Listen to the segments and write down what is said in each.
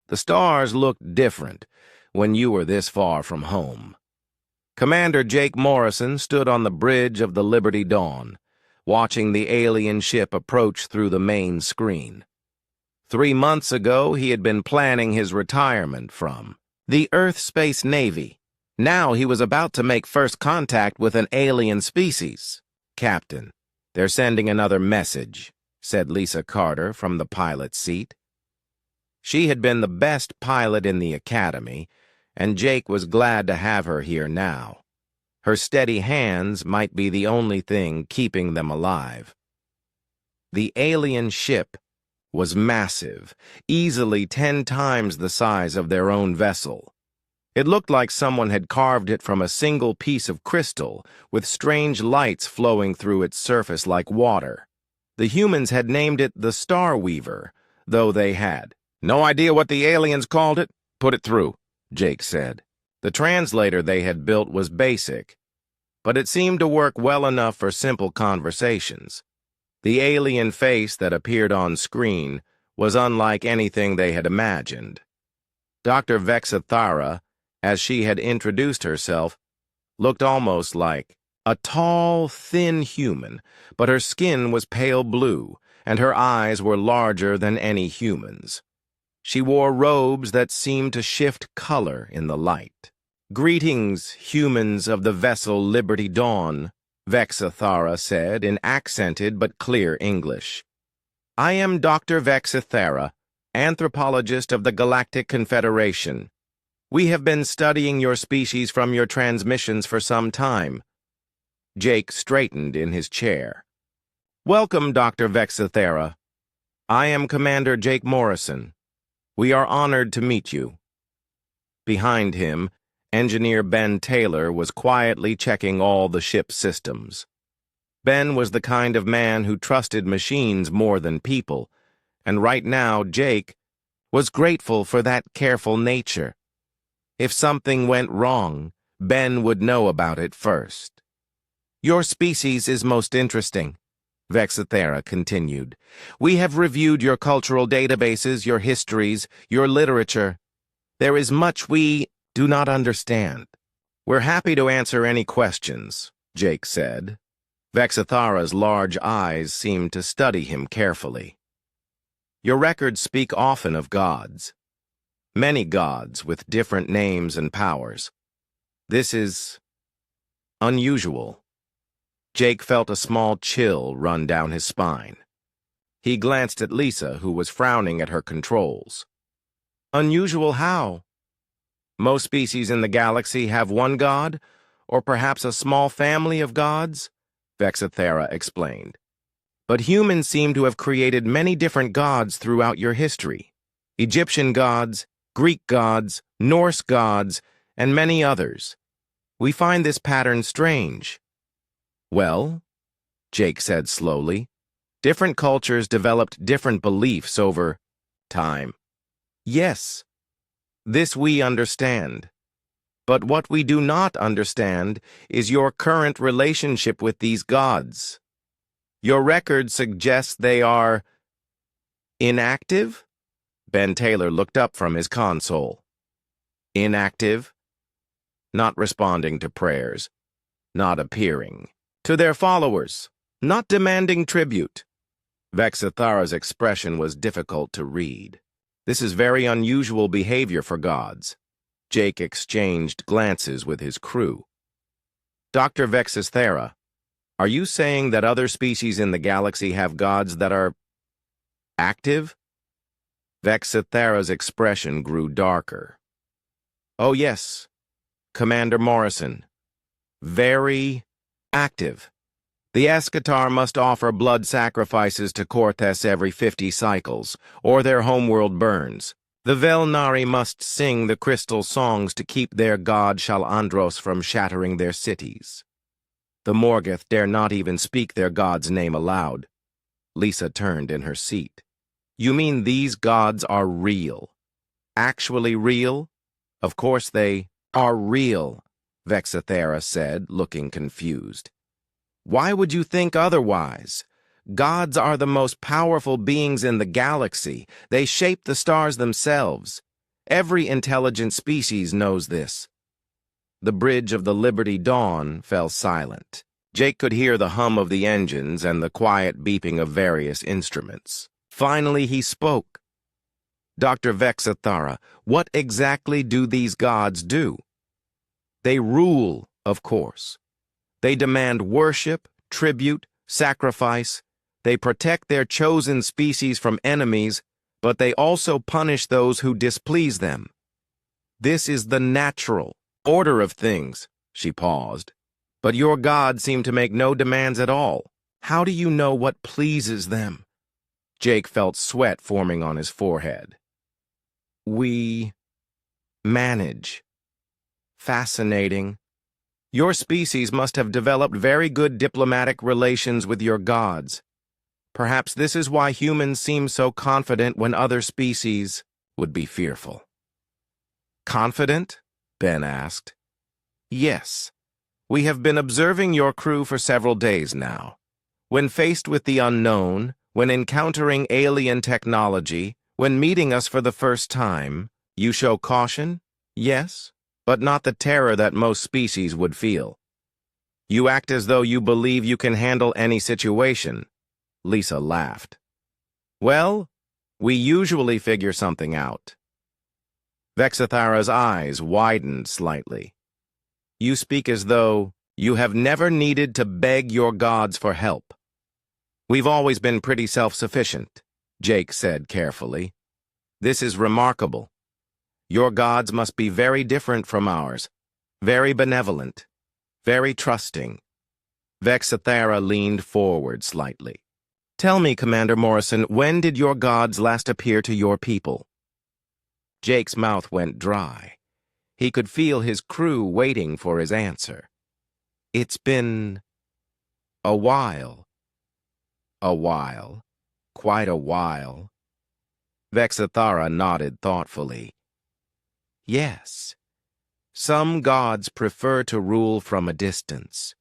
The stars looked different when you were this far from home. Commander Jake Morrison stood on the bridge of the Liberty Dawn, watching the alien ship approach through the main screen. 3 months ago, he had been planning his retirement from the Earth Space Navy. Now he was about to make first contact with an alien species. "Captain, they're sending another message," said Lisa Carter from the pilot's seat. She had been the best pilot in the academy, and Jake was glad to have her here now. Her steady hands might be the only thing keeping them alive. The alien ship was massive, easily 10 times the size of their own vessel. It looked like someone had carved it from a single piece of crystal, with strange lights flowing through its surface like water. The humans had named it the Star Weaver, though they had no idea what the aliens called it. "Put it through," Jake said. The translator they had built was basic, but it seemed to work well enough for simple conversations. The alien face that appeared on screen was unlike anything they had imagined. Dr. Vexathara, as she had introduced herself, looked almost like a tall, thin human, but her skin was pale blue, and her eyes were larger than any human's. She wore robes that seemed to shift color in the light. "Greetings, humans of the vessel Liberty Dawn," Vexathara said in accented but clear English. "I am Dr. Vexathara, anthropologist of the Galactic Confederation. We have been studying your species from your transmissions for some time." Jake straightened in his chair. "Welcome, Dr. Vexathara. I am Commander Jake Morrison. We are honored to meet you." Behind him, Engineer Ben Taylor was quietly checking all the ship's systems. Ben was the kind of man who trusted machines more than people, and right now Jake was grateful for that careful nature. If something went wrong, Ben would know about it first. "Your species is most interesting," Vexathara continued. "We have reviewed your cultural databases, your histories, your literature. There is much we do not understand." "We're happy to answer any questions," Jake said. Vexathara's large eyes seemed to study him carefully. "Your records speak often of gods. Many gods with different names and powers. This is unusual." Jake felt a small chill run down his spine. He glanced at Lisa, who was frowning at her controls. "Unusual how? Most species in the galaxy have one god, or perhaps a small family of gods," Vexathara explained. "But humans seem to have created many different gods throughout your history. Egyptian gods, Greek gods, Norse gods, and many others. We find this pattern strange." "Well," Jake said slowly, "different cultures developed different beliefs over time. Yes, this we understand. But what we do not understand is your current relationship with these gods. Your record suggests they are inactive?" Ben Taylor looked up from his console. "Inactive? Not responding to prayers, not appearing to their followers, not demanding tribute." Vexathara's expression was difficult to read. "This is very unusual behavior for gods." Jake exchanged glances with his crew. "Dr. Vexathara, are you saying that other species in the galaxy have gods that are active?" Vexathara's expression grew darker. "Oh yes, Commander Morrison. Very active. The Eschatar must offer blood sacrifices to Korthes every 50 cycles, or their homeworld burns. The Velnari must sing the crystal songs to keep their god Shalandros from shattering their cities. The Morgoth dare not even speak their god's name aloud." Lisa turned in her seat. "You mean these gods are real? Actually real?" "Of course they are real," Vexathara said, looking confused. "Why would you think otherwise? Gods are the most powerful beings in the galaxy. They shape the stars themselves. Every intelligent species knows this. The bridge of the Liberty Dawn fell silent. Jake could hear the hum of the engines and the quiet beeping of various instruments. Finally, he spoke. Dr. Vexathara, what exactly do these gods do? They rule, of course. They demand worship, tribute, sacrifice. They protect their chosen species from enemies, but they also punish those who displease them. This is the natural order of things. She paused. But your gods seem to make no demands at all. How do you know what pleases them? Jake felt sweat forming on his forehead. We manage. Fascinating. Your species must have developed very good diplomatic relations with your gods. Perhaps this is why humans seem so confident when other species would be fearful. Confident? Ben asked. Yes. We have been observing your crew for several days now. When faced with the unknown, when encountering alien technology, when meeting us for the first time, you show caution, yes, but not the terror that most species would feel. You act as though you believe you can handle any situation. Lisa laughed. Well, we usually figure something out. Vexathara's eyes widened slightly. You speak as though you have never needed to beg your gods for help. We've always been pretty self-sufficient, Jake said carefully. This is remarkable. Your gods must be very different from ours, very benevolent, very trusting. Vexathara leaned forward slightly. Tell me, Commander Morrison, when did your gods last appear to your people? Jake's mouth went dry. He could feel his crew waiting for his answer. It's been a while. A while. Quite a while. Vexathara nodded thoughtfully. Yes. Some gods prefer to rule from a distance.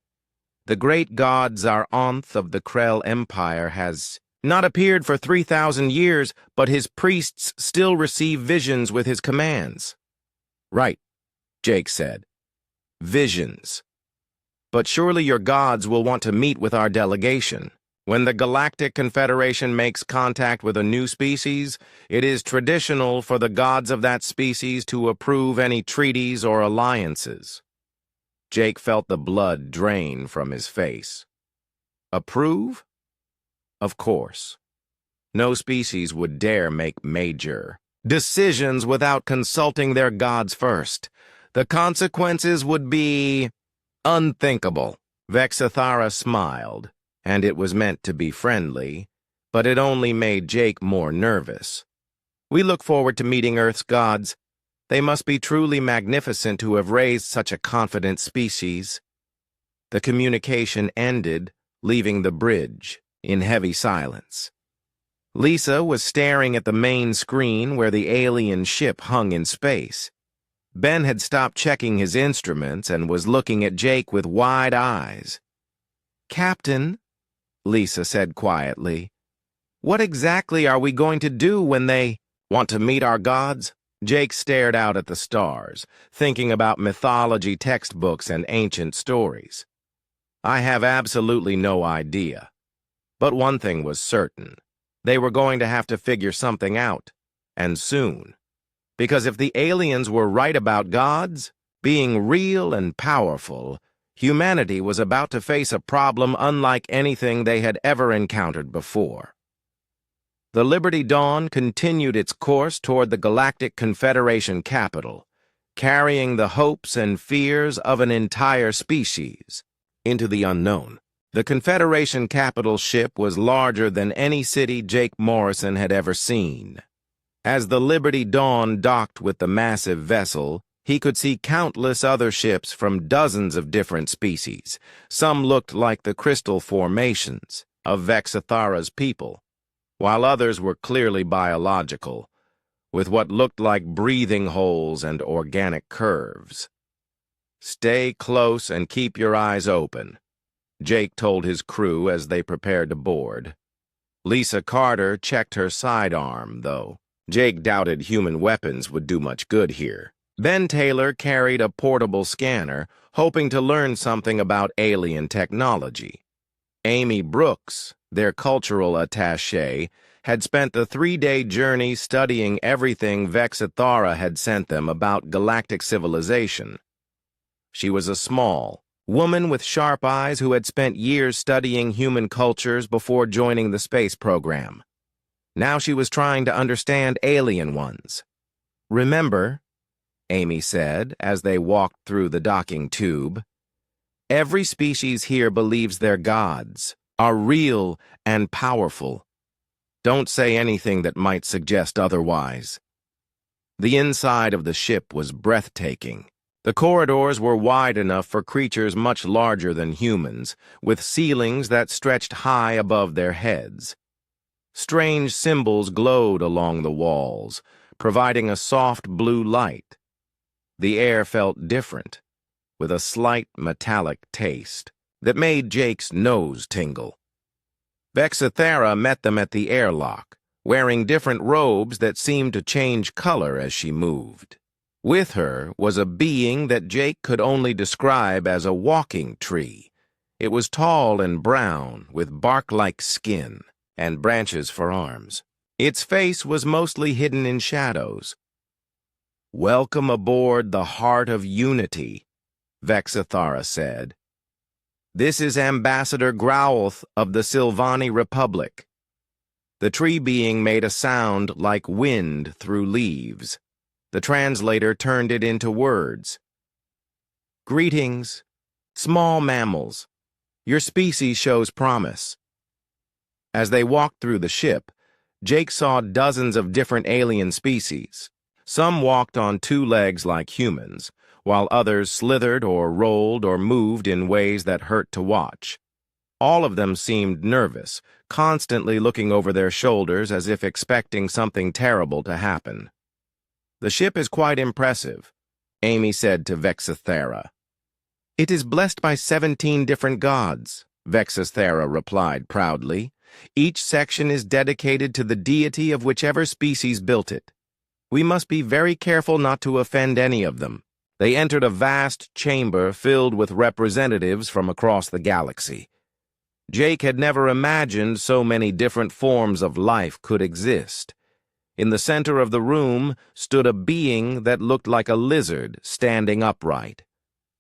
The great god Zaranth of the Krell Empire has not appeared for 3,000 years, but his priests still receive visions with his commands. Right, Jake said. Visions. But surely your gods will want to meet with our delegation. When the Galactic Confederation makes contact with a new species, it is traditional for the gods of that species to approve any treaties or alliances. Jake felt the blood drain from his face. Approve? Of course. No species would dare make major decisions without consulting their gods first. The consequences would be unthinkable. Vexathara smiled, and it was meant to be friendly, but it only made Jake more nervous. We look forward to meeting Earth's gods. They must be truly magnificent to have raised such a confident species. The communication ended, leaving the bridge in heavy silence. Lisa was staring at the main screen where the alien ship hung in space. Ben had stopped checking his instruments and was looking at Jake with wide eyes. Captain, Lisa said quietly, what exactly are we going to do when they want to meet our gods? Jake stared out at the stars, thinking about mythology textbooks and ancient stories. I have absolutely no idea. But one thing was certain. They were going to have to figure something out, and soon. Because if the aliens were right about gods, being real and powerful, humanity was about to face a problem unlike anything they had ever encountered before. The Liberty Dawn continued its course toward the Galactic Confederation capital, carrying the hopes and fears of an entire species into the unknown. The Confederation capital ship was larger than any city Jake Morrison had ever seen. As the Liberty Dawn docked with the massive vessel, he could see countless other ships from dozens of different species. Some looked like the crystal formations of Vexathara's people, while others were clearly biological, with what looked like breathing holes and organic curves. Stay close and keep your eyes open, Jake told his crew as they prepared to board. Lisa Carter checked her sidearm, though. Jake doubted human weapons would do much good here. Ben Taylor carried a portable scanner, hoping to learn something about alien technology. Amy Brooks, their cultural attaché, had spent the 3-day journey studying everything Vexithara had sent them about galactic civilization. She was a small woman with sharp eyes who had spent years studying human cultures before joining the space program. Now she was trying to understand alien ones. "Remember," Amy said as they walked through the docking tube, "every species here believes their gods are real and powerful. Don't say anything that might suggest otherwise." The inside of the ship was breathtaking. The corridors were wide enough for creatures much larger than humans, with ceilings that stretched high above their heads. Strange symbols glowed along the walls, providing a soft blue light. The air felt different, with a slight metallic taste that made Jake's nose tingle. Vexithara met them at the airlock, wearing different robes that seemed to change color as she moved. With her was a being that Jake could only describe as a walking tree. It was tall and brown, with bark-like skin and branches for arms. Its face was mostly hidden in shadows. "Welcome aboard the Heart of Unity," Vexithara said. "This is Ambassador Growlth of the Sylvani Republic." The tree being made a sound like wind through leaves. The translator turned it into words. "Greetings, small mammals. Your species shows promise." As they walked through the ship, Jake saw dozens of different alien species. Some walked on 2 legs like humans, while others slithered or rolled or moved in ways that hurt to watch. All of them seemed nervous, constantly looking over their shoulders as if expecting something terrible to happen. "The ship is quite impressive," Amy said to Vexithara. "It is blessed by 17 different gods," Vexithara replied proudly. "Each section is dedicated to the deity of whichever species built it. We must be very careful not to offend any of them." They entered a vast chamber filled with representatives from across the galaxy. Jake had never imagined so many different forms of life could exist. In the center of the room stood a being that looked like a lizard standing upright,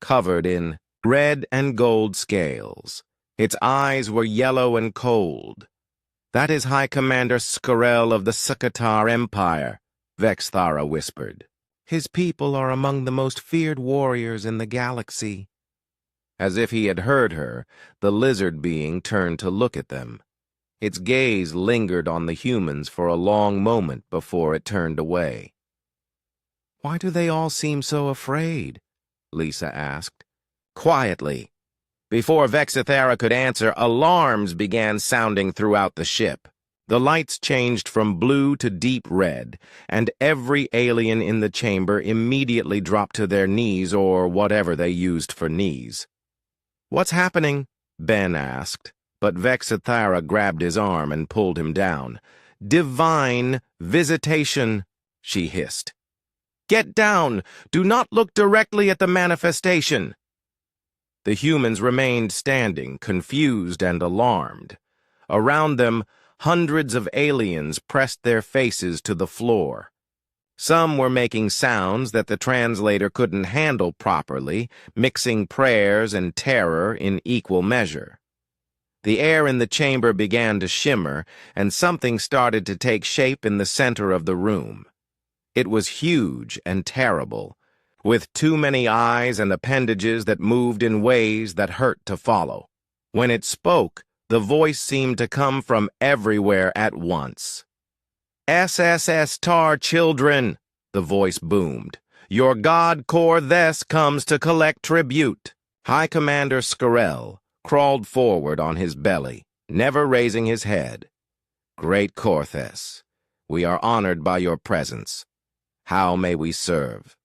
covered in red and gold scales. Its eyes were yellow and cold. "That is High Commander Skarel of the Sukatar Empire," Vexithara whispered. "His people are among the most feared warriors in the galaxy." As if he had heard her, the lizard being turned to look at them. Its gaze lingered on the humans for a long moment before it turned away. "Why do they all seem so afraid?" Lisa asked. "Quietly." Before Vexithara could answer, alarms began sounding throughout the ship. The lights changed from blue to deep red, and every alien in the chamber immediately dropped to their knees or whatever they used for knees. "What's happening?" Ben asked, but Vexithara grabbed his arm and pulled him down. "Divine visitation," she hissed. "Get down! Do not look directly at the manifestation!" The humans remained standing, confused and alarmed. Around them, hundreds of aliens pressed their faces to the floor. Some were making sounds that the translator couldn't handle properly, mixing prayers and terror in equal measure. The air in the chamber began to shimmer, and something started to take shape in the center of the room. It was huge and terrible, with too many eyes and appendages that moved in ways that hurt to follow. When it spoke, the voice seemed to come from everywhere at once. "SSS Tar children," the voice boomed. "Your god Korthes comes to collect tribute." High Commander Skarel crawled forward on his belly, never raising his head. "Great Korthes, we are honored by your presence. How may we serve?"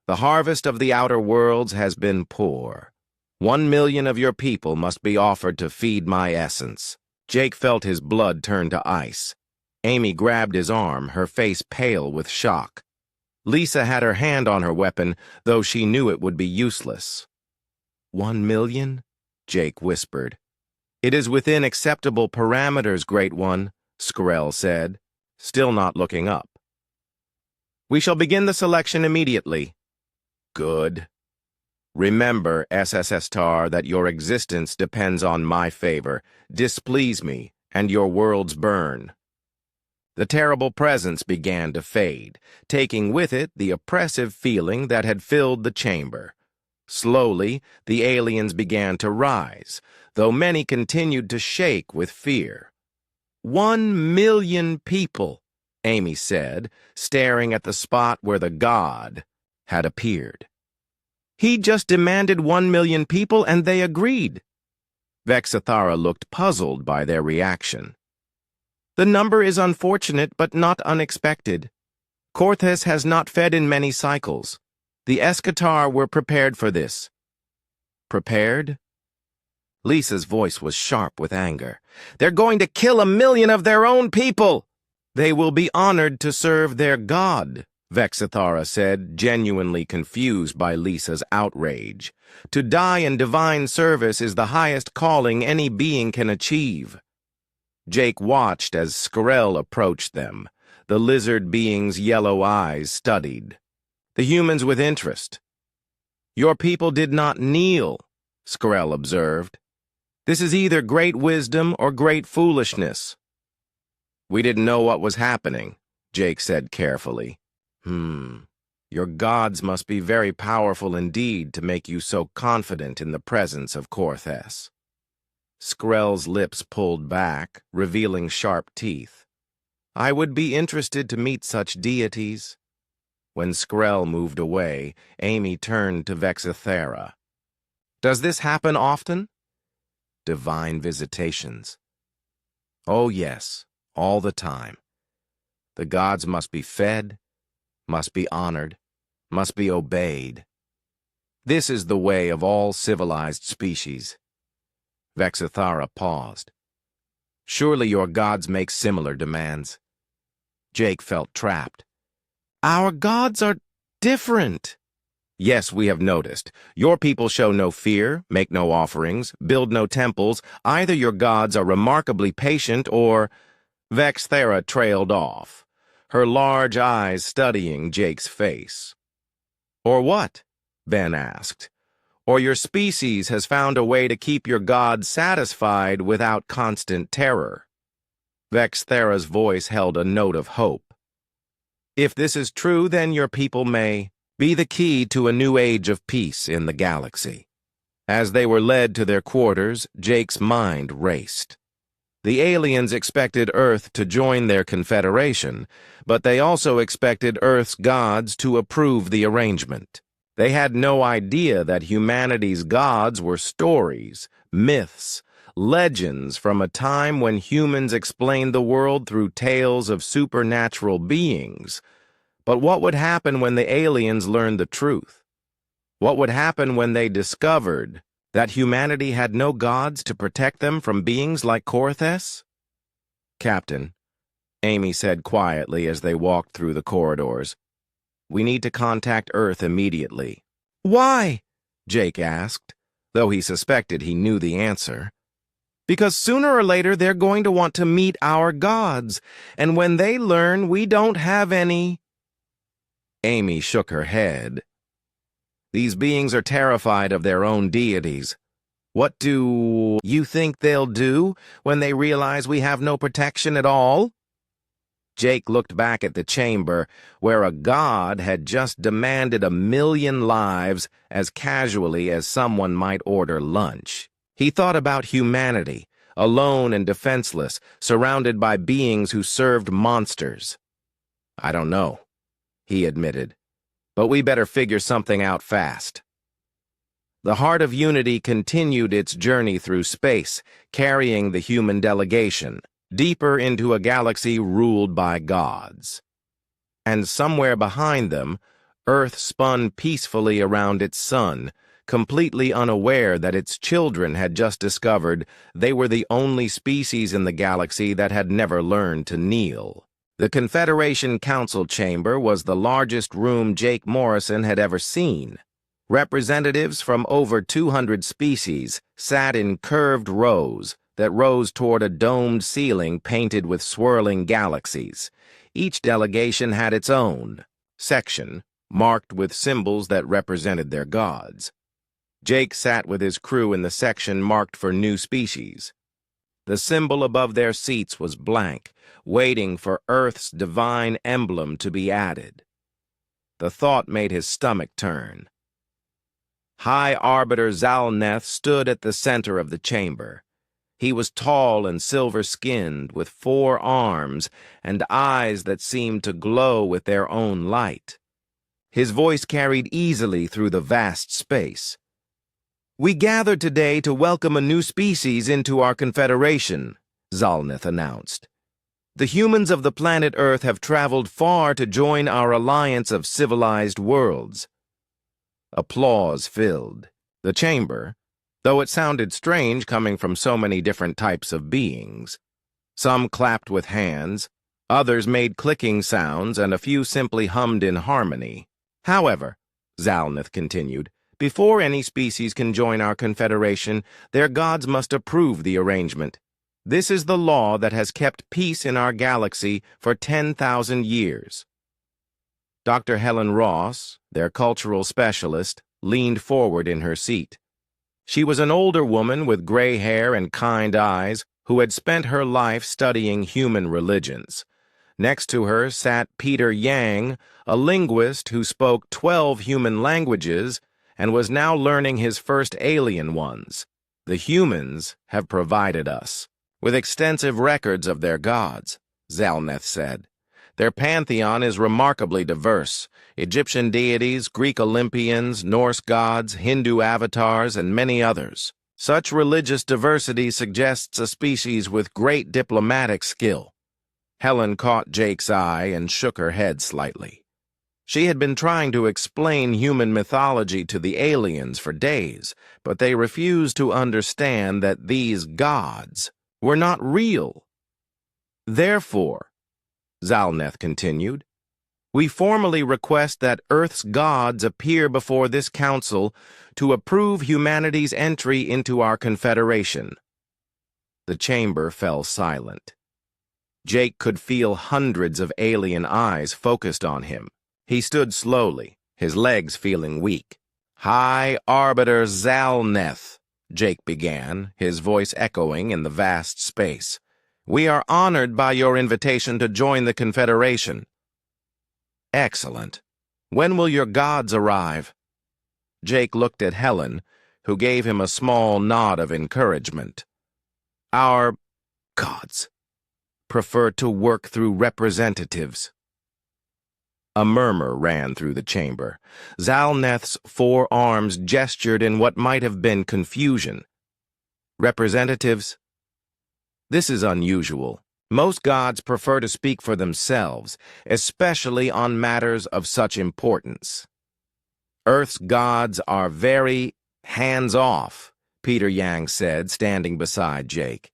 "The harvest of the outer worlds has been poor. 1 million of your people must be offered to feed my essence." Jake felt his blood turn to ice. Amy grabbed his arm, her face pale with shock. Lisa had her hand on her weapon, though she knew it would be useless. 1 million? Jake whispered. It is within acceptable parameters, Great One, Skrell said, still not looking up. We shall begin the selection immediately. Good. Remember, SSS Tar, that your existence depends on my favor. Displease me, and your worlds burn. The terrible presence began to fade, taking with it the oppressive feeling that had filled the chamber. Slowly, the aliens began to rise, though many continued to shake with fear. 1 million people, Amy said, staring at the spot where the god had appeared. He just demanded 1 million people, and they agreed. Vexathara looked puzzled by their reaction. The number is unfortunate, but not unexpected. Korthus has not fed in many cycles. The Eschatar were prepared for this. Prepared? Lisa's voice was sharp with anger. They're going to kill 1 million of their own people! They will be honored to serve their god, Vexathara said, genuinely confused by Lisa's outrage. To die in divine service is the highest calling any being can achieve. Jake watched as Skrell approached them, the lizard being's yellow eyes studied. The humans with interest. Your people did not kneel, Skrell observed. This is either great wisdom or great foolishness. We didn't know what was happening, Jake said carefully. Your gods must be very powerful indeed to make you so confident in the presence of Korthus. Skrell's lips pulled back, revealing sharp teeth. I would be interested to meet such deities. When Skrell moved away, Amy turned to Vexathara. Does this happen often? Divine visitations. Oh yes, all the time. The gods must be fed, must be honored, must be obeyed. This is the way of all civilized species. Vexathara paused. Surely your gods make similar demands. Jake felt trapped. Our gods are different. Yes, we have noticed. Your people show no fear, make no offerings, build no temples. Either your gods are remarkably patient or... Vexathara trailed off, her large eyes studying Jake's face. Or what? Ben asked. Or your species has found a way to keep your gods satisfied without constant terror. Vexathara's voice held a note of hope. If this is true, then your people may be the key to a new age of peace in the galaxy. As they were led to their quarters, Jake's mind raced. The aliens expected Earth to join their confederation, but they also expected Earth's gods to approve the arrangement. They had no idea that humanity's gods were stories, myths, legends from a time when humans explained the world through tales of supernatural beings. But what would happen when the aliens learned the truth? What would happen when they discovered that humanity had no gods to protect them from beings like Korthus? Captain, Amy said quietly as they walked through the corridors, we need to contact Earth immediately. Why? Jake asked, though he suspected he knew the answer. Because sooner or later they're going to want to meet our gods, and when they learn we don't have any... Amy shook her head. These beings are terrified of their own deities. What do you think they'll do when they realize we have no protection at all? Jake looked back at the chamber, where a god had just demanded 1 million lives as casually as someone might order lunch. He thought about humanity, alone and defenseless, surrounded by beings who served monsters. I don't know, he admitted, but we better figure something out fast. The Heart of Unity continued its journey through space, carrying the human delegation deeper into a galaxy ruled by gods. And somewhere behind them, Earth spun peacefully around its sun, completely unaware that its children had just discovered they were the only species in the galaxy that had never learned to kneel. The Confederation Council Chamber was the largest room Jake Morrison had ever seen. Representatives from over 200 species sat in curved rows that rose toward a domed ceiling painted with swirling galaxies. Each delegation had its own section, marked with symbols that represented their gods. Jake sat with his crew in the section marked for new species. The symbol above their seats was blank, waiting for Earth's divine emblem to be added. The thought made his stomach turn. High Arbiter Zalneth stood at the center of the chamber. He was tall and silver-skinned, with 4 arms and eyes that seemed to glow with their own light. His voice carried easily through the vast space. "We gathered today to welcome a new species into our confederation," Zalneth announced. "The humans of the planet Earth have traveled far to join our alliance of civilized worlds." Applause filled the chamber, though it sounded strange coming from so many different types of beings. Some clapped with hands, others made clicking sounds, and a few simply hummed in harmony. "However," Zalneth continued, "before any species can join our confederation, their gods must approve the arrangement. This is the law that has kept peace in our galaxy for 10,000 years. Dr. Helen Ross, their cultural specialist, leaned forward in her seat. She was an older woman with gray hair and kind eyes who had spent her life studying human religions. Next to her sat Peter Yang, a linguist who spoke 12 human languages and was now learning his first alien ones. "The humans have provided us with extensive records of their gods," Zalneth said. "Their pantheon is remarkably diverse. Egyptian deities, Greek Olympians, Norse gods, Hindu avatars, and many others. Such religious diversity suggests a species with great diplomatic skill." Helen caught Jake's eye and shook her head slightly. She had been trying to explain human mythology to the aliens for days, but they refused to understand that these gods were not real. "Therefore," Zalneth continued, "we formally request that Earth's gods appear before this council to approve humanity's entry into our confederation." The chamber fell silent. Jake could feel hundreds of alien eyes focused on him. He stood slowly, his legs feeling weak. "High Arbiter Zalneth," Jake began, his voice echoing in the vast space. "We are honored by your invitation to join the Confederation." "Excellent. When will your gods arrive?" Jake looked at Helen, who gave him a small nod of encouragement. "Our gods prefer to work through representatives." A murmur ran through the chamber. Zalneth's 4 arms gestured in what might have been confusion. "Representatives? This is unusual. Most gods prefer to speak for themselves, especially on matters of such importance." "Earth's gods are very hands-off," Peter Yang said, standing beside Jake.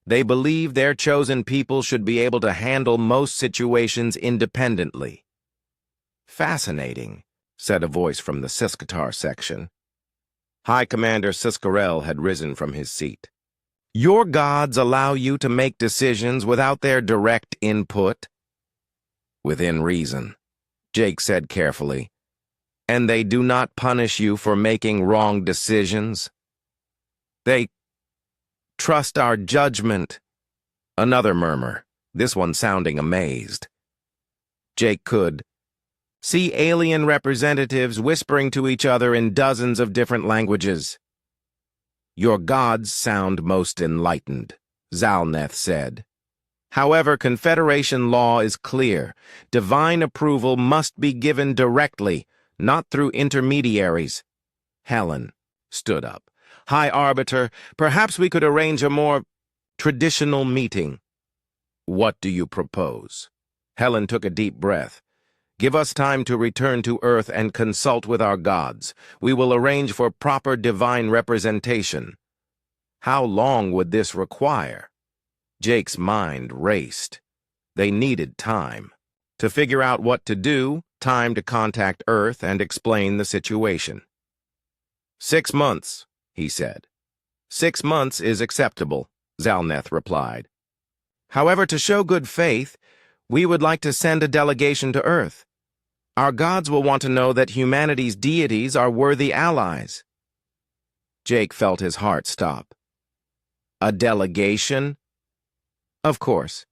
"They believe their chosen people should be able to handle most situations independently." "Fascinating," said a voice from the Siskatar section. High Commander Siskarel had risen from his seat. "Your gods allow you to make decisions without their direct input?" "Within reason," Jake said carefully. "And they do not punish you for making wrong decisions?" "They trust our judgment." Another murmur, this one sounding amazed. Jake could see alien representatives whispering to each other in dozens of different languages. "Your gods sound most enlightened," Zalneth said. "However, Confederation law is clear. Divine approval must be given directly, not through intermediaries." Helen stood up. "High Arbiter, perhaps we could arrange a more traditional meeting." "What do you propose?" Helen took a deep breath. Give us time to return to Earth and consult with our gods. We will arrange for proper divine representation. How long would this require? Jake's mind raced. They needed time to figure out what to do, time to contact Earth and explain the situation. 6 months, he said. 6 months is acceptable, Zalneth replied. However, to show good faith, we would like to send a delegation to Earth. Our gods will want to know that humanity's deities are worthy allies. Jake felt his heart stop. A delegation? Of course.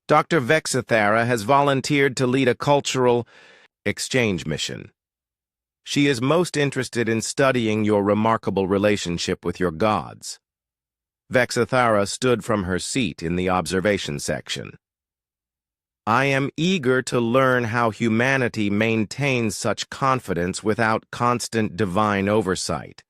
Dr. Vexithara has volunteered to lead a cultural exchange mission. She is most interested in studying your remarkable relationship with your gods. Vexithara stood from her seat in the observation section. I am eager to learn how humanity maintains such confidence without constant divine oversight.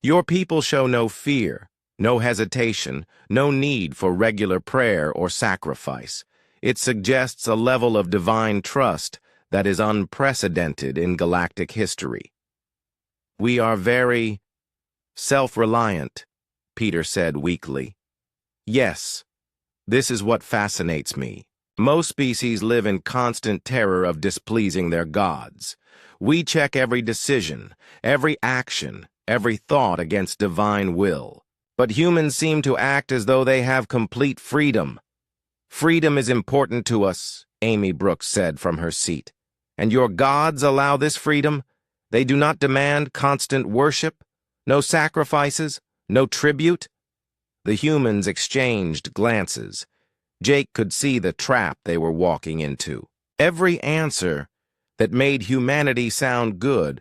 Your people show no fear, no hesitation, no need for regular prayer or sacrifice. It suggests a level of divine trust that is unprecedented in galactic history. We are very self-reliant, Peter said weakly. Yes, this is what fascinates me. Most species live in constant terror of displeasing their gods. We check every decision, every action, every thought against divine will. But humans seem to act as though they have complete freedom. Freedom is important to us, Amy Brooks said from her seat. And your gods allow this freedom? They do not demand constant worship? No sacrifices? No tribute? The humans exchanged glances. Jake could see the trap they were walking into. Every answer that made humanity sound good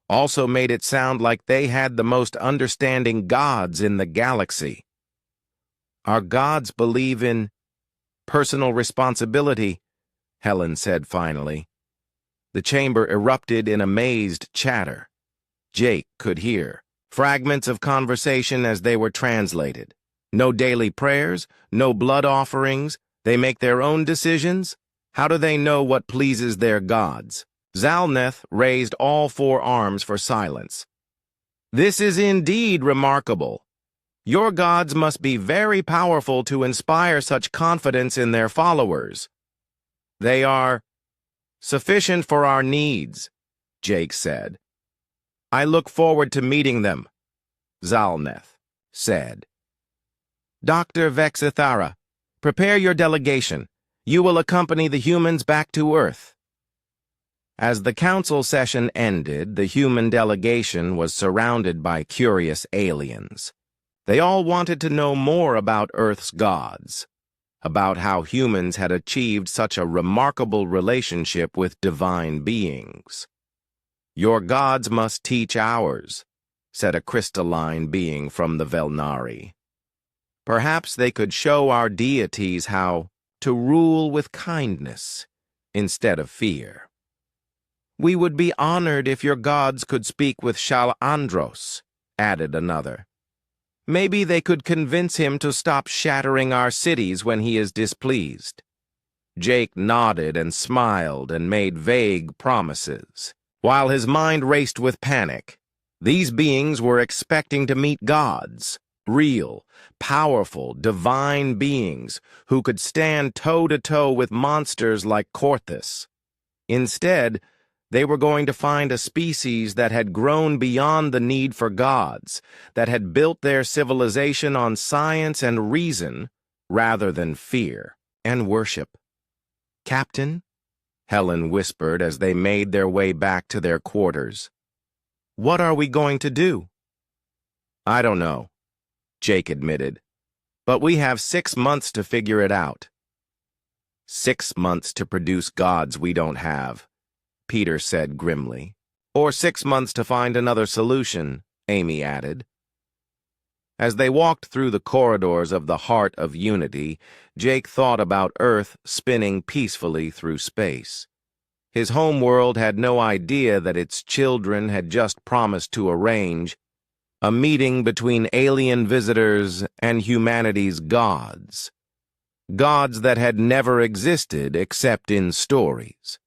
also made it sound like they had the most understanding gods in the galaxy. Our gods believe in personal responsibility, Helen said finally. The chamber erupted in amazed chatter. Jake could hear fragments of conversation as they were translated. No daily prayers, no blood offerings. They make their own decisions? How do they know what pleases their gods? Zalneth raised all 4 arms for silence. This is indeed remarkable. Your gods must be very powerful to inspire such confidence in their followers. They are sufficient for our needs, Jake said. I look forward to meeting them, Zalneth said. Dr. Vexithara, prepare your delegation. You will accompany the humans back to Earth. As the council session ended, the human delegation was surrounded by curious aliens. They all wanted to know more about Earth's gods, about how humans had achieved such a remarkable relationship with divine beings. Your gods must teach ours, said a crystalline being from the Velnari. Perhaps they could show our deities how to rule with kindness instead of fear. We would be honored if your gods could speak with Shalandros, added another. Maybe they could convince him to stop shattering our cities when he is displeased. Jake nodded and smiled and made vague promises, while his mind raced with panic. These beings were expecting to meet gods, real, powerful, divine beings who could stand toe-to-toe with monsters like Korthus. Instead, they were going to find a species that had grown beyond the need for gods, that had built their civilization on science and reason rather than fear and worship. Captain, Helen whispered as they made their way back to their quarters. What are we going to do? I don't know, Jake admitted, but we have 6 months to figure it out. 6 months to produce gods we don't have, Peter said grimly. Or 6 months to find another solution, Amy added. As they walked through the corridors of the Heart of Unity, Jake thought about Earth spinning peacefully through space. His homeworld had no idea that its children had just promised to arrange a meeting between alien visitors and humanity's gods. Gods that had never existed except in stories.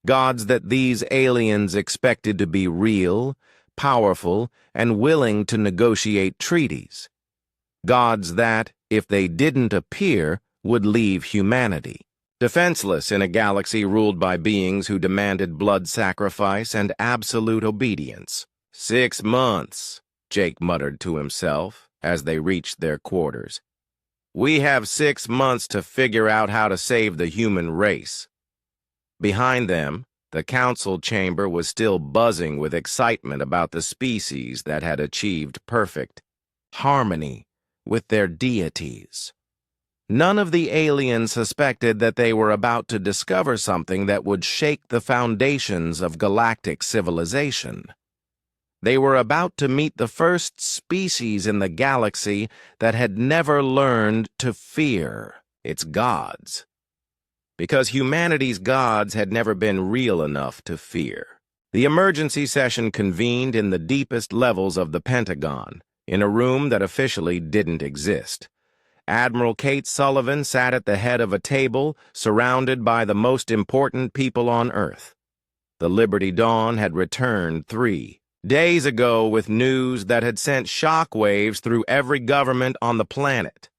Gods that these aliens expected to be real, powerful, and willing to negotiate treaties. Gods that, if they didn't appear, would leave humanity defenseless in a galaxy ruled by beings who demanded blood sacrifice and absolute obedience. 6 months, Jake muttered to himself as they reached their quarters. We have 6 months to figure out how to save the human race. Behind them, the council chamber was still buzzing with excitement about the species that had achieved perfect harmony with their deities. None of the aliens suspected that they were about to discover something that would shake the foundations of galactic civilization. They were about to meet the first species in the galaxy that had never learned to fear its gods. Because humanity's gods had never been real enough to fear. The emergency session convened in the deepest levels of the Pentagon, in a room that officially didn't exist. Admiral Kate Sullivan sat at the head of a table, surrounded by the most important people on Earth. The Liberty Dawn had returned 3 days ago with news that had sent shockwaves through every government on the planet.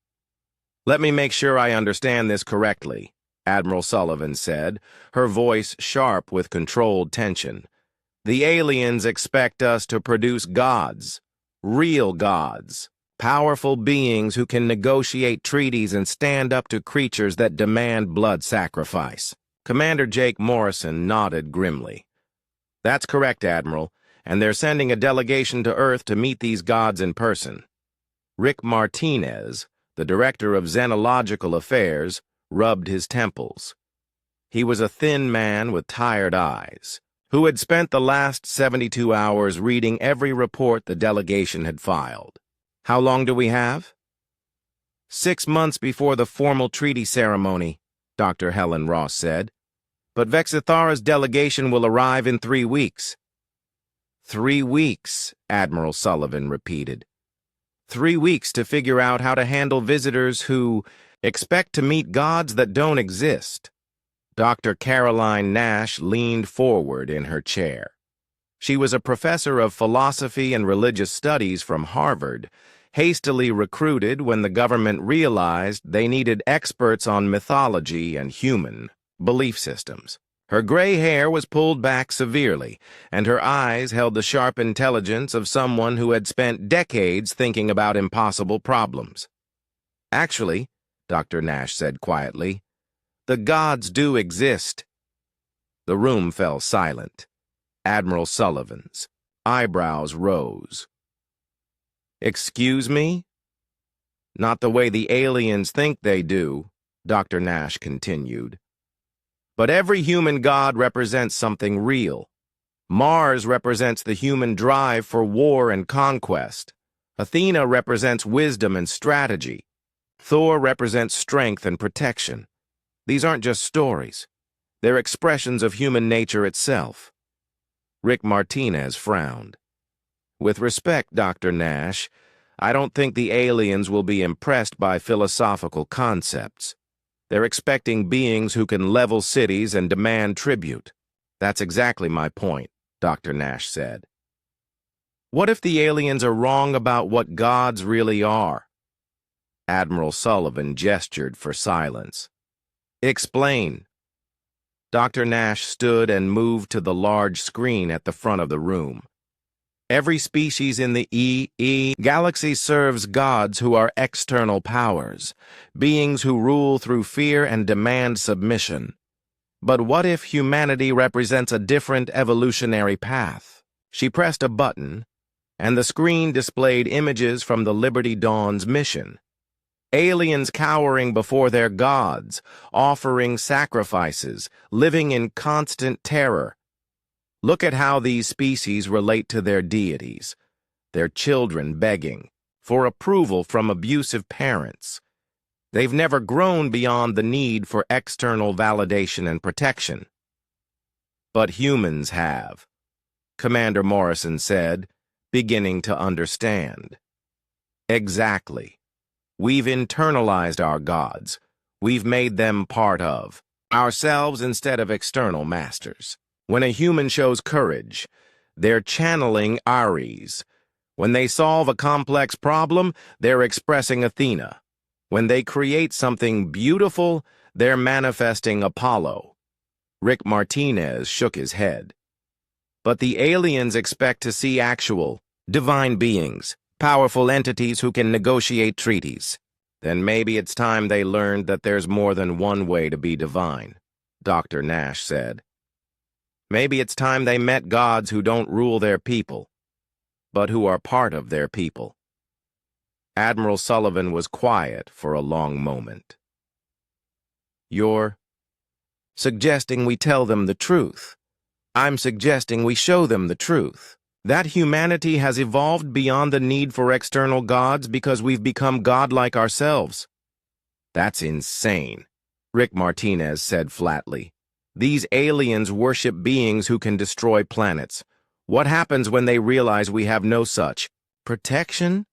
Let me make sure I understand this correctly, Admiral Sullivan said, her voice sharp with controlled tension. The aliens expect us to produce gods, real gods. Powerful beings who can negotiate treaties and stand up to creatures that demand blood sacrifice. Commander Jake Morrison nodded grimly. That's correct, Admiral, and they're sending a delegation to Earth to meet these gods in person. Rick Martinez, the director of Xenological Affairs, rubbed his temples. He was a thin man with tired eyes, who had spent the last 72 hours reading every report the delegation had filed. How long do we have? 6 months before the formal treaty ceremony, Dr. Helen Ross said. But Vexithara's delegation will arrive in 3 weeks. 3 weeks, Admiral Sullivan repeated. 3 weeks to figure out how to handle visitors who expect to meet gods that don't exist. Dr. Caroline Nash leaned forward in her chair. She was a professor of philosophy and religious studies from Harvard, hastily recruited when the government realized they needed experts on mythology and human belief systems. Her gray hair was pulled back severely, and her eyes held the sharp intelligence of someone who had spent decades thinking about impossible problems. Actually, Dr. Nash said quietly, the gods do exist. The room fell silent. Admiral Sullivan's eyebrows rose. Excuse me? Not the way the aliens think they do, Dr. Nash continued. But every human god represents something real. Mars represents the human drive for war and conquest. Athena represents wisdom and strategy. Thor represents strength and protection. These aren't just stories. They're expressions of human nature itself. Rick Martinez frowned. With respect, Dr. Nash, I don't think the aliens will be impressed by philosophical concepts. They're expecting beings who can level cities and demand tribute. That's exactly my point, Dr. Nash said. What if the aliens are wrong about what gods really are? Admiral Sullivan gestured for silence. Explain. Dr. Nash stood and moved to the large screen at the front of the room. Every species in the EE galaxy serves gods who are external powers, beings who rule through fear and demand submission. But what if humanity represents a different evolutionary path? She pressed a button, and the screen displayed images from the Liberty Dawn's mission. Aliens cowering before their gods, offering sacrifices, living in constant terror. Look at how these species relate to their deities, their children begging for approval from abusive parents. They've never grown beyond the need for external validation and protection. But humans have, Commander Morrison said, beginning to understand. Exactly. We've internalized our gods. We've made them part of ourselves instead of external masters. When a human shows courage, they're channeling Ares. When they solve a complex problem, they're expressing Athena. When they create something beautiful, they're manifesting Apollo. Rick Martinez shook his head. But the aliens expect to see actual, divine beings, powerful entities who can negotiate treaties. Then maybe it's time they learned that there's more than one way to be divine, Dr. Nash said. Maybe it's time they met gods who don't rule their people, but who are part of their people. Admiral Sullivan was quiet for a long moment. You're suggesting we tell them the truth. I'm suggesting we show them the truth. That humanity has evolved beyond the need for external gods because we've become godlike ourselves. That's insane, Rick Martinez said flatly. These aliens worship beings who can destroy planets. What happens when they realize we have no such protection?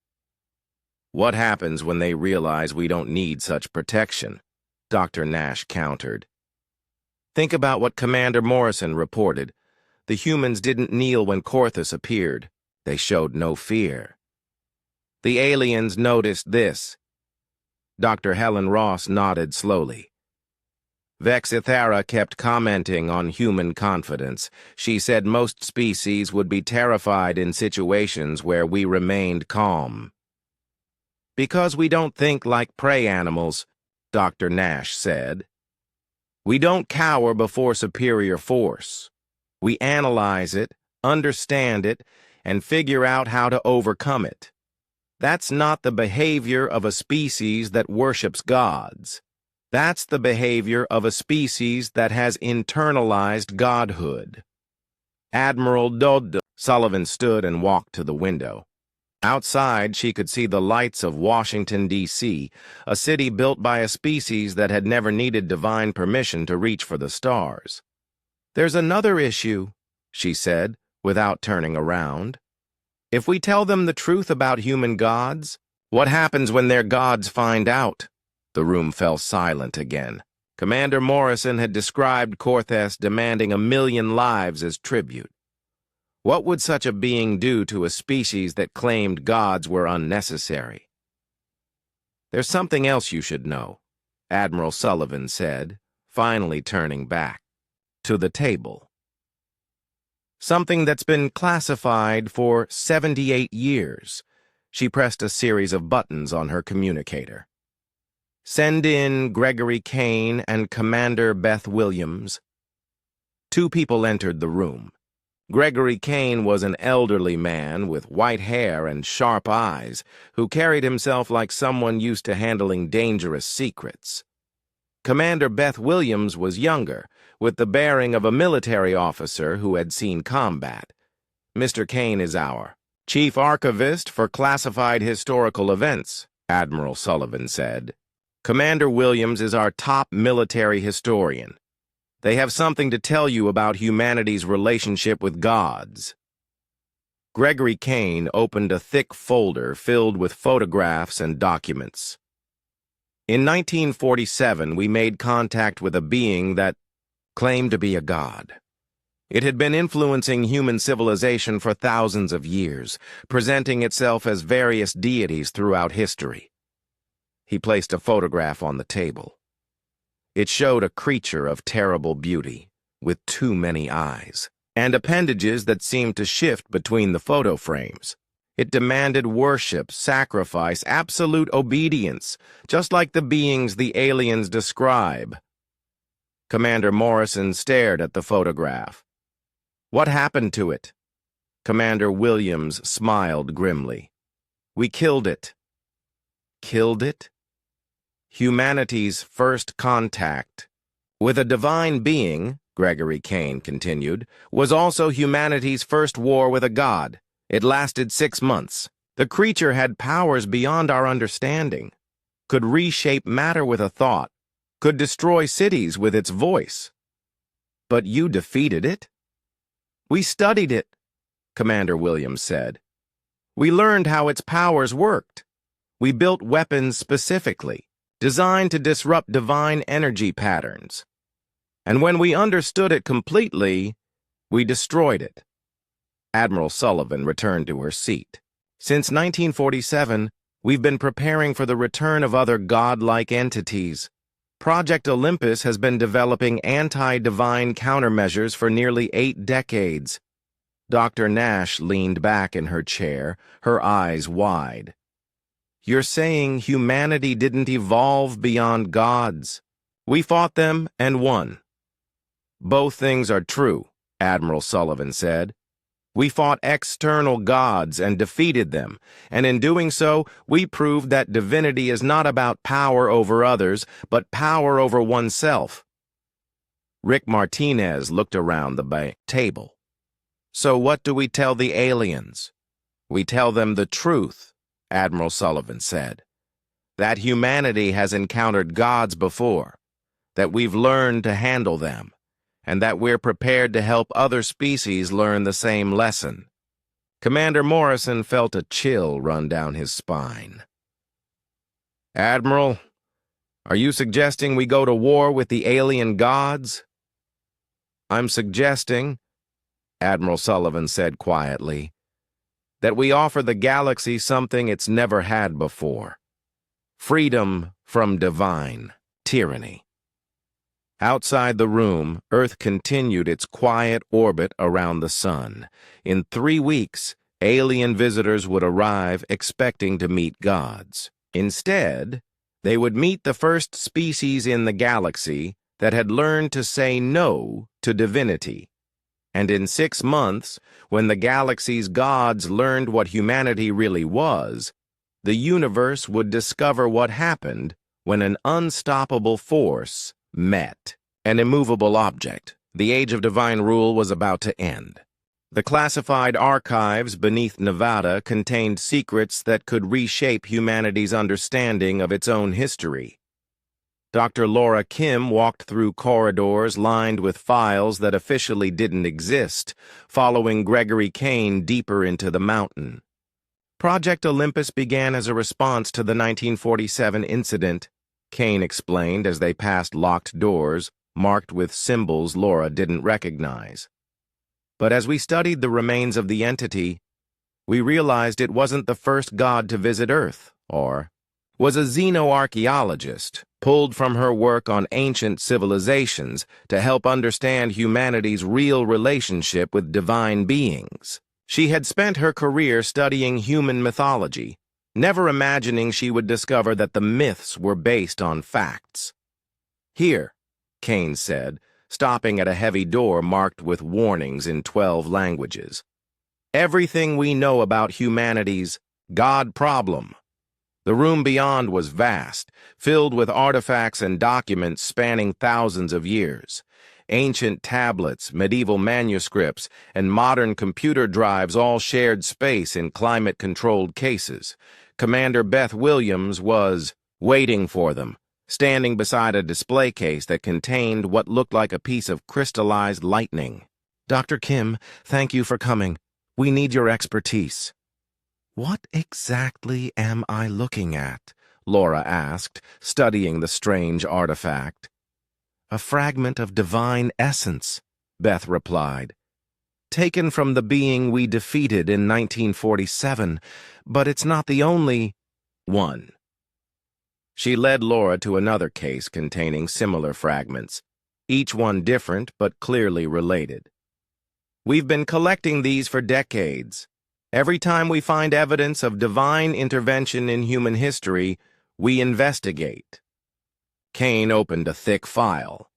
What happens when they realize we don't need such protection? Dr. Nash countered. Think about what Commander Morrison reported. The humans didn't kneel when Korthus appeared. They showed no fear. The aliens noticed this. Dr. Helen Ross nodded slowly. Vexithara kept commenting on human confidence. She said most species would be terrified in situations where we remained calm. Because we don't think like prey animals, Dr. Nash said. We don't cower before superior force. We analyze it, understand it, and figure out how to overcome it. That's not the behavior of a species that worships gods. That's the behavior of a species that has internalized godhood. Admiral Dodd Sullivan stood and walked to the window. Outside, she could see the lights of Washington, D.C., a city built by a species that had never needed divine permission to reach for the stars. There's another issue, she said, without turning around. If we tell them the truth about human gods, what happens when their gods find out? The room fell silent again. Commander Morrison had described Korthus demanding 1,000,000 lives as tribute. What would such a being do to a species that claimed gods were unnecessary? There's something else you should know, Admiral Sullivan said, finally turning back to the table. Something that's been classified for 78 years. She pressed a series of buttons on her communicator. Send in Gregory Kane and Commander Beth Williams. 2 people entered the room. Gregory Kane was an elderly man with white hair and sharp eyes who carried himself like someone used to handling dangerous secrets. Commander Beth Williams was younger, with the bearing of a military officer who had seen combat. Mr. Kane is our Chief Archivist for Classified Historical Events, Admiral Sullivan said. Commander Williams is our top military historian. They have something to tell you about humanity's relationship with gods. Gregory Kane opened a thick folder filled with photographs and documents. In 1947, we made contact with a being that claimed to be a god. It had been influencing human civilization for thousands of years, presenting itself as various deities throughout history. He placed a photograph on the table. It showed a creature of terrible beauty, with too many eyes, and appendages that seemed to shift between the photo frames. It demanded worship, sacrifice, absolute obedience, just like the beings the aliens describe. Commander Morrison stared at the photograph. What happened to it? Commander Williams smiled grimly. We killed it. Killed it? Humanity's first contact with a divine being, Gregory Kane continued, was also humanity's first war with a god. It lasted 6 months. The creature had powers beyond our understanding, could reshape matter with a thought, could destroy cities with its voice. But you defeated it? We studied it, Commander Williams said. We learned how its powers worked. We built weapons specifically, designed to disrupt divine energy patterns. And when we understood it completely, We destroyed it. Admiral Sullivan returned to her seat. Since 1947, we've been preparing for the return of other godlike entities. Project Olympus has been developing anti-divine countermeasures for nearly 8 decades. Dr. Nash leaned back in her chair, her eyes wide. You're saying humanity didn't evolve beyond gods? We fought them and won. Both things are true, Admiral Sullivan said. We fought external gods and defeated them, and in doing so, we proved that divinity is not about power over others, but power over oneself. Rick Martinez looked around the table. So what do we tell the aliens? We tell them the truth, Admiral Sullivan said. That humanity has encountered gods before, that we've learned to handle them, and that we're prepared to help other species learn the same lesson. Commander Morrison felt a chill run down his spine. Admiral, are you suggesting we go to war with the alien gods? I'm suggesting, Admiral Sullivan said quietly, that we offer the galaxy something it's never had before. Freedom from divine tyranny. Outside the room, Earth continued its quiet orbit around the sun. In 3 weeks, alien visitors would arrive expecting to meet gods. Instead, they would meet the first species in the galaxy that had learned to say no to divinity. And in 6 months, when the galaxy's gods learned what humanity really was, the universe would discover what happened when an unstoppable force met. An immovable object. The age of divine rule was about to end. The classified archives beneath Nevada contained secrets that could reshape humanity's understanding of its own history. Dr. Laura Kim walked through corridors lined with files that officially didn't exist, following Gregory Kane deeper into the mountain. Project Olympus began as a response to the 1947 incident, Kane explained as they passed locked doors, marked with symbols Laura didn't recognize. But as we studied the remains of the entity, we realized it wasn't the first god to visit Earth, or was a xenoarchaeologist pulled from her work on ancient civilizations to help understand humanity's real relationship with divine beings. She had spent her career studying human mythology, never imagining she would discover that the myths were based on facts. Here, Kane said, stopping at a heavy door marked with warnings in 12 languages. Everything we know about humanity's God problem. The room beyond was vast, filled with artifacts and documents spanning thousands of years. Ancient tablets, medieval manuscripts, and modern computer drives all shared space in climate-controlled cases. Commander Beth Williams was waiting for them, standing beside a display case that contained what looked like a piece of crystallized lightning. Dr. Kim, thank you for coming. We need your expertise. What exactly am I looking at? Laura asked, studying the strange artifact. A fragment of divine essence, Beth replied. Taken from the being we defeated in 1947, but it's not the only one. She led Laura to another case containing similar fragments, each one different but clearly related. We've been collecting these for decades. Every time we find evidence of divine intervention in human history, we investigate. Kane opened a thick file.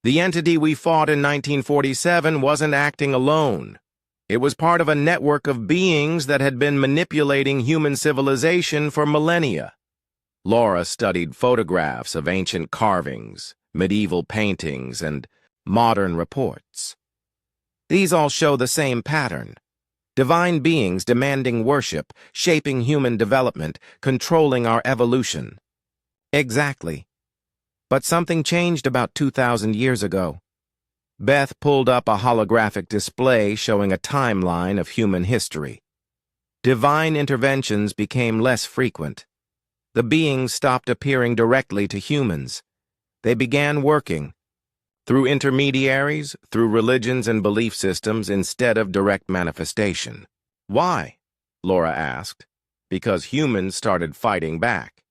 The entity we fought in 1947 wasn't acting alone. It was part of a network of beings that had been manipulating human civilization for millennia. Laura studied photographs of ancient carvings, medieval paintings, and modern reports. These all show the same pattern. Divine beings demanding worship, shaping human development, controlling our evolution. Exactly. But something changed about 2,000 years ago. Beth pulled up a holographic display showing a timeline of human history. Divine interventions became less frequent. The beings stopped appearing directly to humans. They began working Through intermediaries, through religions and belief systems instead of direct manifestation. Why? Laura asked. Because humans started fighting back.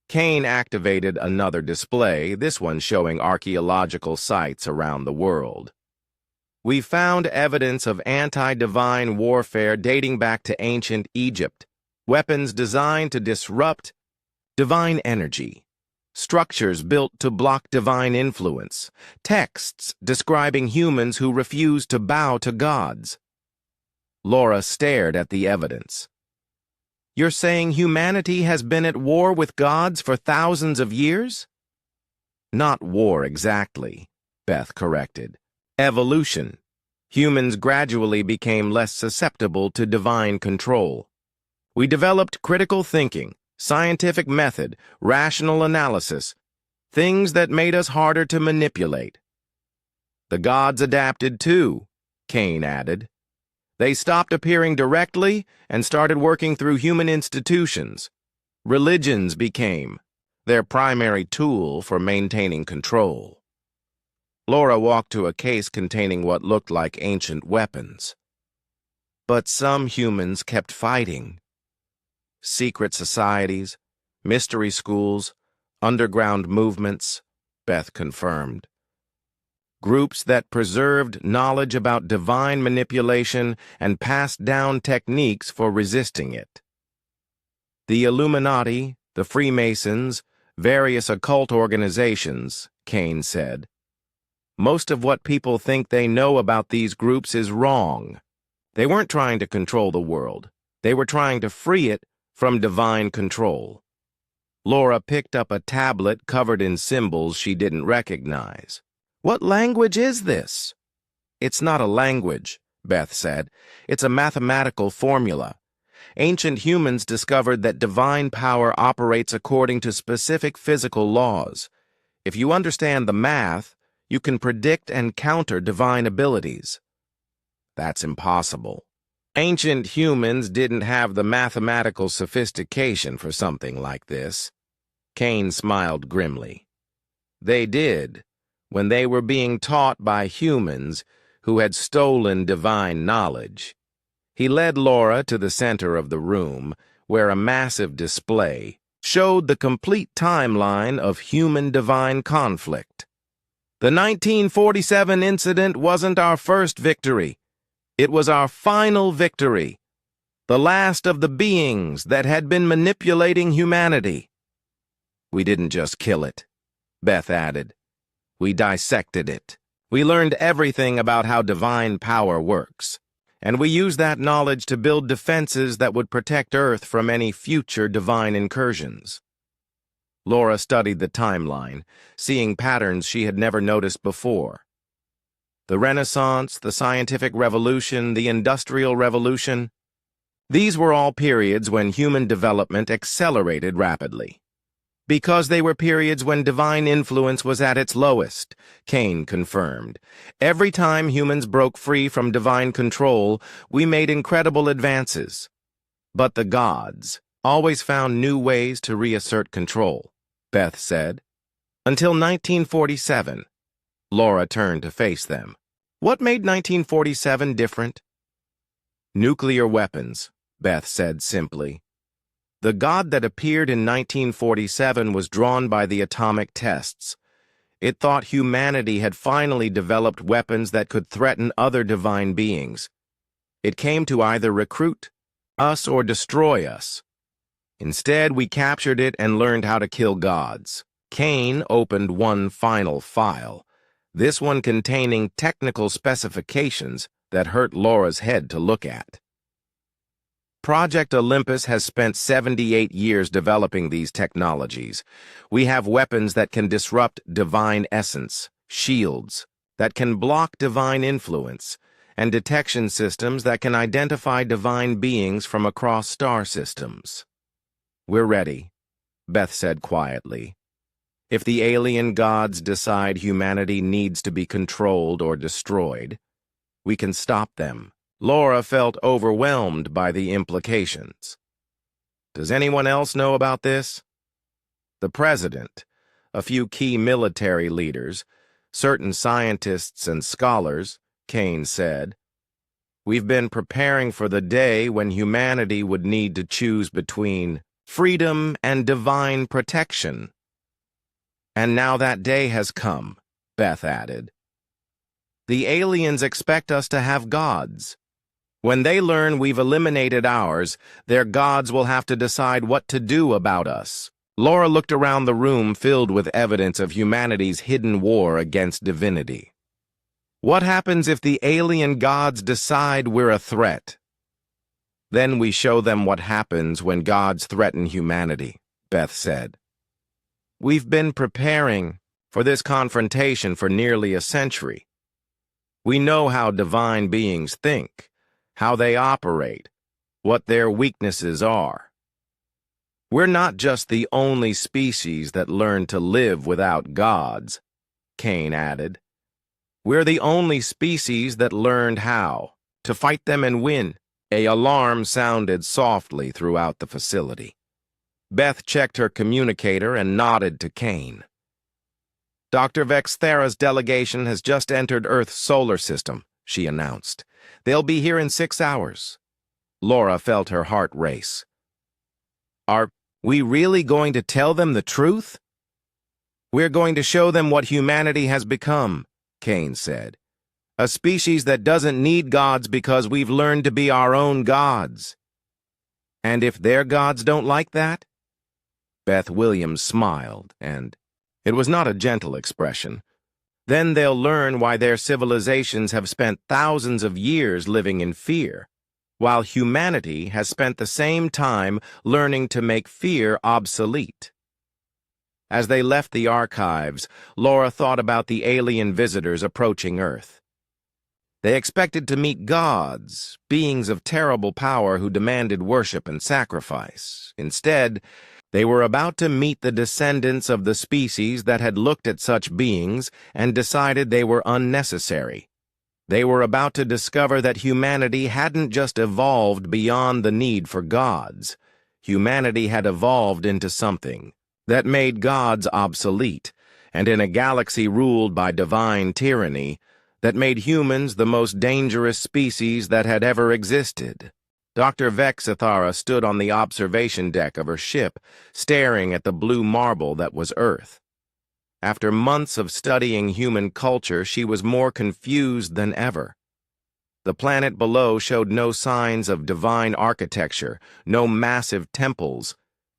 Kane activated another display, this one showing archaeological sites around the world. We found evidence of anti-divine warfare dating back to ancient Egypt, weapons designed to disrupt divine energy, structures built to block divine influence, texts describing humans who refuse to bow to gods. Laura stared at the evidence. You're saying humanity has been at war with gods for thousands of years? Not war exactly, Beth corrected. Evolution. Humans gradually became less susceptible to divine control. We developed critical thinking, scientific method, rational analysis, things that made us harder to manipulate. The gods adapted too, Kane added. They stopped appearing directly and started working through human institutions. Religions became their primary tool for maintaining control. Laura walked to a case containing what looked like ancient weapons. But some humans kept fighting. Secret societies, mystery schools, underground movements, Beth confirmed. Groups that preserved knowledge about divine manipulation and passed down techniques for resisting it. The Illuminati, the Freemasons, various occult organizations, Kane said. Most of what people think they know about these groups is wrong. They weren't trying to control the world. They were trying to free it from divine control. Laura picked up a tablet covered in symbols she didn't recognize. What language is this? It's not a language, Beth said. It's a mathematical formula. Ancient humans discovered that divine power operates according to specific physical laws. If you understand the math, you can predict and counter divine abilities. That's impossible. Ancient humans didn't have the mathematical sophistication for something like this. Kane smiled grimly. They did, when they were being taught by humans who had stolen divine knowledge. He led Laura to the center of the room, where a massive display showed the complete timeline of human-divine conflict. The 1947 incident wasn't our first victory. It was our final victory, the last of the beings that had been manipulating humanity. We didn't just kill it, Beth added. We dissected it. We learned everything about how divine power works, and we used that knowledge to build defenses that would protect Earth from any future divine incursions. Laura studied the timeline, seeing patterns she had never noticed before. The Renaissance, the Scientific Revolution, the Industrial Revolution. These were all periods when human development accelerated rapidly. Because they were periods when divine influence was at its lowest, Kane confirmed. Every time humans broke free from divine control, we made incredible advances. But the gods always found new ways to reassert control, Beth said. Until 1947. Laura turned to face them. What made 1947 different? Nuclear weapons, Beth said simply. The god that appeared in 1947 was drawn by the atomic tests. It thought humanity had finally developed weapons that could threaten other divine beings. It came to either recruit us or destroy us. Instead, we captured it and learned how to kill gods. Kane opened one final file, this one containing technical specifications that hurt Laura's head to look at. Project Olympus has spent 78 years developing these technologies. We have weapons that can disrupt divine essence, shields that can block divine influence, and detection systems that can identify divine beings from across star systems. We're ready, Beth said quietly. If the alien gods decide humanity needs to be controlled or destroyed, we can stop them. Laura felt overwhelmed by the implications. Does anyone else know about this? The president, a few key military leaders, certain scientists and scholars, Kane said, we've been preparing for the day when humanity would need to choose between freedom and divine protection. And now that day has come, Beth added. The aliens expect us to have gods. When they learn we've eliminated ours, their gods will have to decide what to do about us. Laura looked around the room filled with evidence of humanity's hidden war against divinity. What happens if the alien gods decide we're a threat? Then we show them what happens when gods threaten humanity, Beth said. We've been preparing for this confrontation for nearly a century. We know how divine beings think, how they operate, what their weaknesses are. We're not just the only species that learned to live without gods, Kane added. We're the only species that learned how to fight them and win. An alarm sounded softly throughout the facility. Beth checked her communicator and nodded to Kane. Dr. Vexthera's delegation has just entered Earth's solar system, she announced. They'll be here in 6 hours. Laura felt her heart race. Are we really going to tell them the truth? We're going to show them what humanity has become, Kane said. A species that doesn't need gods because we've learned to be our own gods. And if their gods don't like that? Beth Williams smiled, and it was not a gentle expression. Then they'll learn why their civilizations have spent thousands of years living in fear, while humanity has spent the same time learning to make fear obsolete. As they left the archives, Laura thought about the alien visitors approaching Earth. They expected to meet gods, beings of terrible power who demanded worship and sacrifice. Instead, they were about to meet the descendants of the species that had looked at such beings and decided they were unnecessary. They were about to discover that humanity hadn't just evolved beyond the need for gods. Humanity had evolved into something that made gods obsolete, and in a galaxy ruled by divine tyranny, that made humans the most dangerous species that had ever existed. Dr. Vexthera stood on the observation deck of her ship, staring at the blue marble that was Earth. After months of studying human culture, she was more confused than ever. The planet below showed no signs of divine architecture, no massive temples,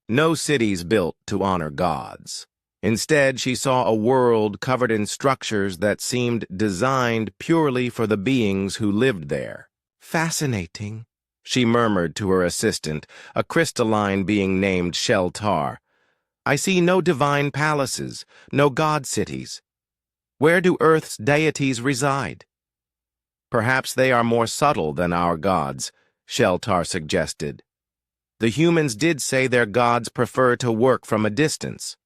no cities built to honor gods. Instead, she saw a world covered in structures that seemed designed purely for the beings who lived there. Fascinating, she murmured to her assistant, a crystalline being named Sheltar. I see no divine palaces, no god cities. Where do Earth's deities reside? Perhaps they are more subtle than our gods, Sheltar suggested. The humans did say their gods prefer to work from a distance.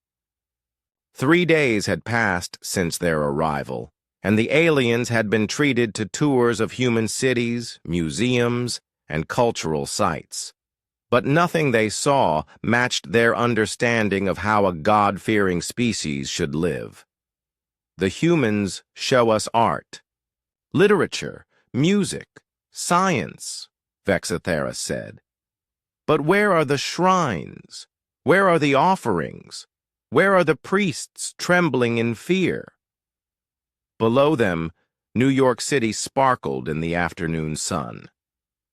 3 days had passed since their arrival, and the aliens had been treated to tours of human cities, museums, and cultural sites. But nothing they saw matched their understanding of how a God-fearing species should live. The humans show us art, literature, music, science, Vexthera said. But where are the shrines? Where are the offerings? Where are the priests trembling in fear? Below them, New York City sparkled in the afternoon sun.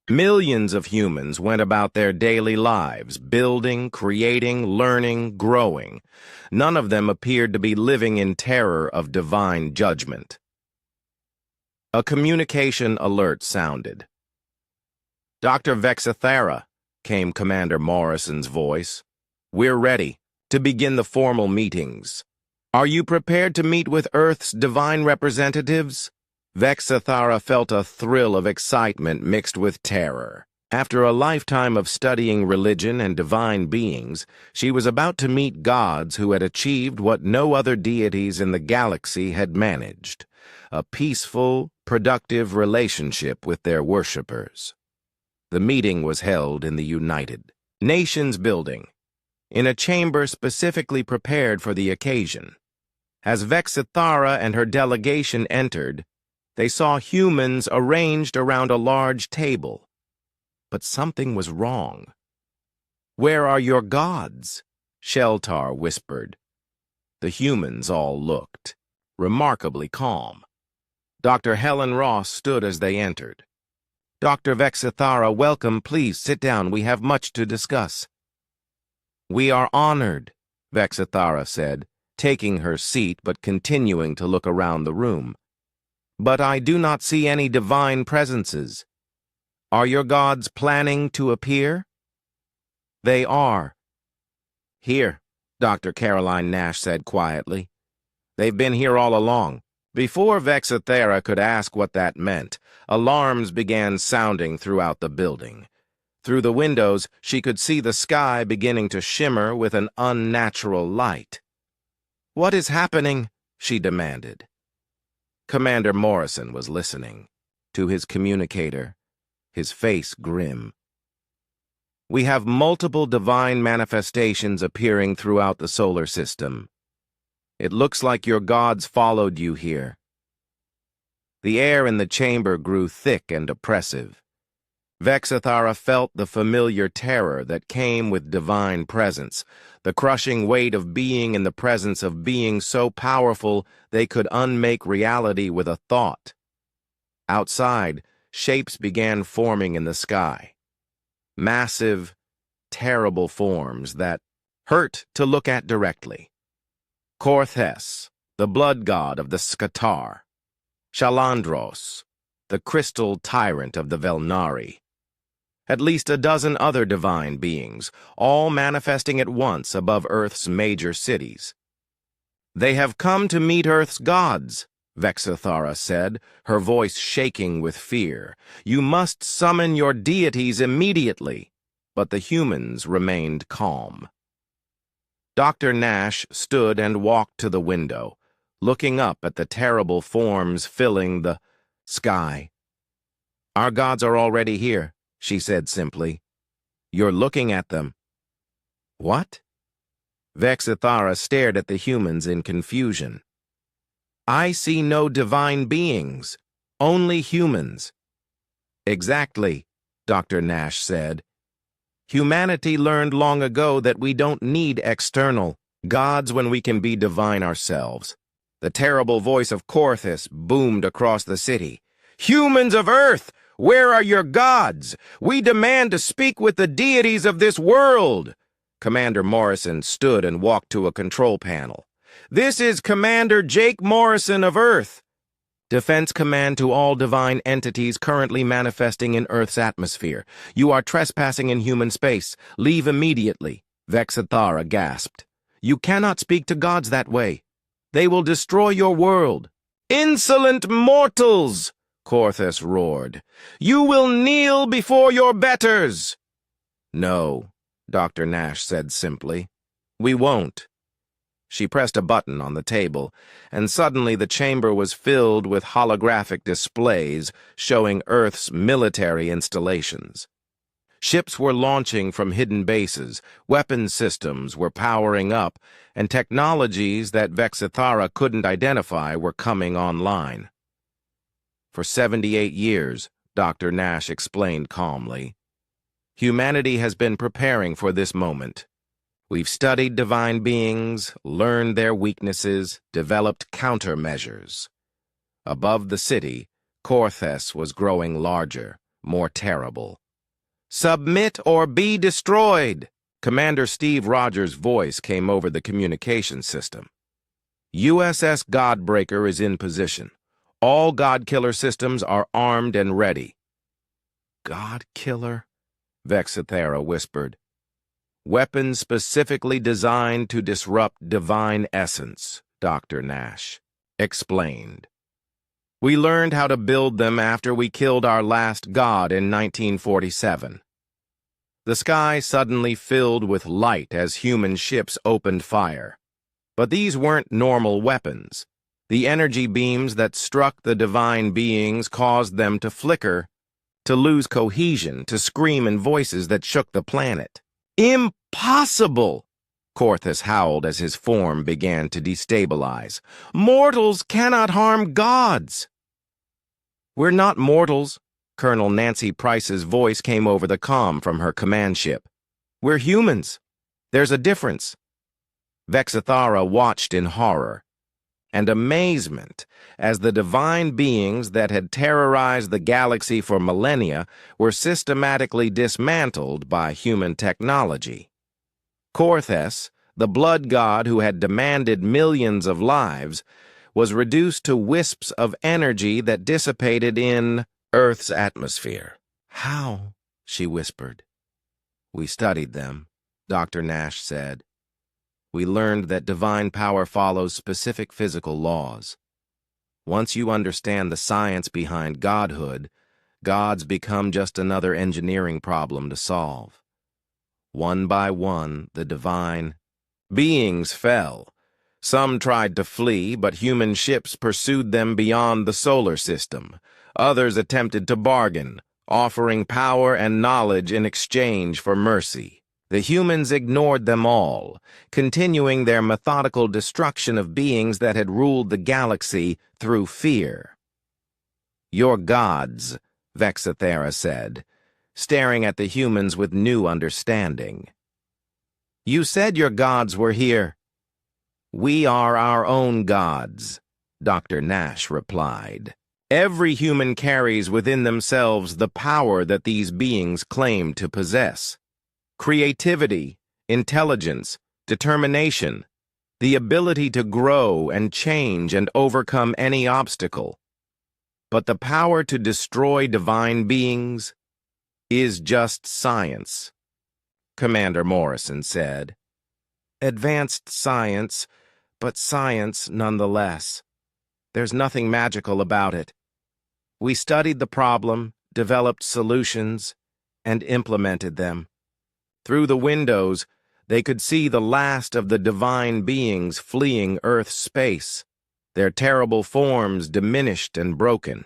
Millions of humans went about their daily lives, building, creating, learning, growing. None of them appeared to be living in terror of divine judgment. A communication alert sounded. Dr. Vexthera, came Commander Morrison's voice. We're ready to begin the formal meetings. Are you prepared to meet with Earth's divine representatives? Vexthera felt a thrill of excitement mixed with terror. After a lifetime of studying religion and divine beings, she was about to meet gods who had achieved what no other deities in the galaxy had managed, a peaceful, productive relationship with their worshippers. The meeting was held in the United Nations building, in a chamber specifically prepared for the occasion. As Vexithara and her delegation entered, they saw humans arranged around a large table. But something was wrong. "Where are your gods?" Sheltar whispered. The humans all looked, remarkably calm. Dr. Helen Ross stood as they entered. "Dr. Vexithara, welcome. Please sit down. We have much to discuss." "We are honored," Vexithara said, taking her seat but continuing to look around the room. "But I do not see any divine presences. Are your gods planning to appear?" "They are." "Here," Dr. Caroline Nash said quietly. "They've been here all along." Before Vexithara could ask what that meant, alarms began sounding throughout the building. Through the windows, she could see the sky beginning to shimmer with an unnatural light. "What is happening?" she demanded. Commander Morrison was listening. To his communicator, his face grim. "We have multiple divine manifestations appearing throughout the solar system. It looks like your gods followed you here." The air in the chamber grew thick and oppressive. Vexithara felt the familiar terror that came with divine presence, the crushing weight of being in the presence of being so powerful they could unmake reality with a thought. Outside, shapes began forming in the sky. Massive, terrible forms that hurt to look at directly. Korthes, the blood god of the Skatar. Shalandros, the crystal tyrant of the Velnari. At least a dozen other divine beings, all manifesting at once above Earth's major cities. "They have come to meet Earth's gods," Vexithara said, her voice shaking with fear. "You must summon your deities immediately." But the humans remained calm. Dr. Nash stood and walked to the window, looking up at the terrible forms filling the sky. "Our gods are already here," she said simply. "You're looking at them." "What?" Vexithara stared at the humans in confusion. "I see no divine beings, only humans." "Exactly," Dr. Nash said. "Humanity learned long ago that we don't need external gods when we can be divine ourselves." The terrible voice of Korthes boomed across the city. "Humans of Earth, where are your gods? We demand to speak with the deities of this world." Commander Morrison stood and walked to a control panel. "This is Commander Jake Morrison of Earth. Defense command to all divine entities currently manifesting in Earth's atmosphere. You are trespassing in human space. Leave immediately," Vexithara gasped. "You cannot speak to gods that way. They will destroy your world." "Insolent mortals!" Korthes roared. "You will kneel before your betters." "No," Dr. Nash said simply. "We won't." She pressed a button on the table, and suddenly the chamber was filled with holographic displays showing Earth's military installations. Ships were launching from hidden bases, weapon systems were powering up, and technologies that Vexithara couldn't identify were coming online. "For 78 years, Dr. Nash explained calmly, humanity has been preparing for this moment. We've studied divine beings, learned their weaknesses, developed countermeasures." Above the city, Korthes was growing larger, more terrible. "Submit or be destroyed!" Commander Steve Rogers' voice came over the communication system. "USS Godbreaker is in position. All Godkiller systems are armed and ready." "Godkiller?" Vexithara whispered. "Weapons specifically designed to disrupt divine essence," Dr. Nash explained. "We learned how to build them after we killed our last god in 1947. The sky suddenly filled with light as human ships opened fire. But these weren't normal weapons. The energy beams that struck the divine beings caused them to flicker, to lose cohesion, to scream in voices that shook the planet. "Impossible!" Corthus howled as his form began to destabilize. "Mortals cannot harm gods!" "We're not mortals," Colonel Nancy Price's voice came over the comm from her command ship. "We're humans. There's a difference." Vexithara watched in horror and amazement as the divine beings that had terrorized the galaxy for millennia were systematically dismantled by human technology. Corthus, the blood god who had demanded millions of lives, was reduced to wisps of energy that dissipated in Earth's atmosphere. "How?" she whispered. "We studied them," Dr. Nash said. "We learned that divine power follows specific physical laws. Once you understand the science behind godhood, gods become just another engineering problem to solve." One by one, the divine beings fell. Some tried to flee, but human ships pursued them beyond the solar system. Others attempted to bargain, offering power and knowledge in exchange for mercy. The humans ignored them all, continuing their methodical destruction of beings that had ruled the galaxy through fear. "Your gods," Vexithara said, staring at the humans with new understanding. "You said your gods were here." "We are our own gods," Dr. Nash replied. "Every human carries within themselves the power that these beings claim to possess. Creativity, intelligence, determination, the ability to grow and change and overcome any obstacle. But the power to destroy divine beings is just science," Commander Morrison said. "Advanced science, but science nonetheless. There's nothing magical about it. We studied the problem, developed solutions, and implemented them. Through the windows, they could see the last of the divine beings fleeing Earth's space, their terrible forms diminished and broken.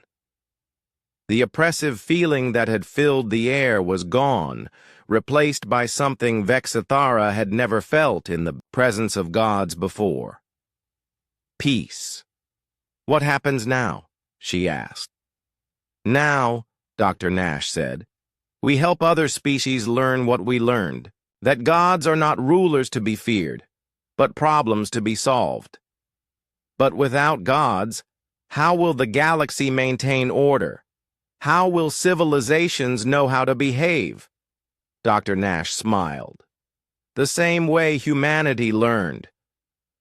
The oppressive feeling that had filled the air was gone, replaced by something Vexithara had never felt in the presence of gods before. Peace. "What happens now?" she asked. "Now," Dr. Nash said, "we help other species learn what we learned, that gods are not rulers to be feared, but problems to be solved. But without gods, how will the galaxy maintain order? How will civilizations know how to behave?" Dr. Nash smiled. "The same way humanity learned.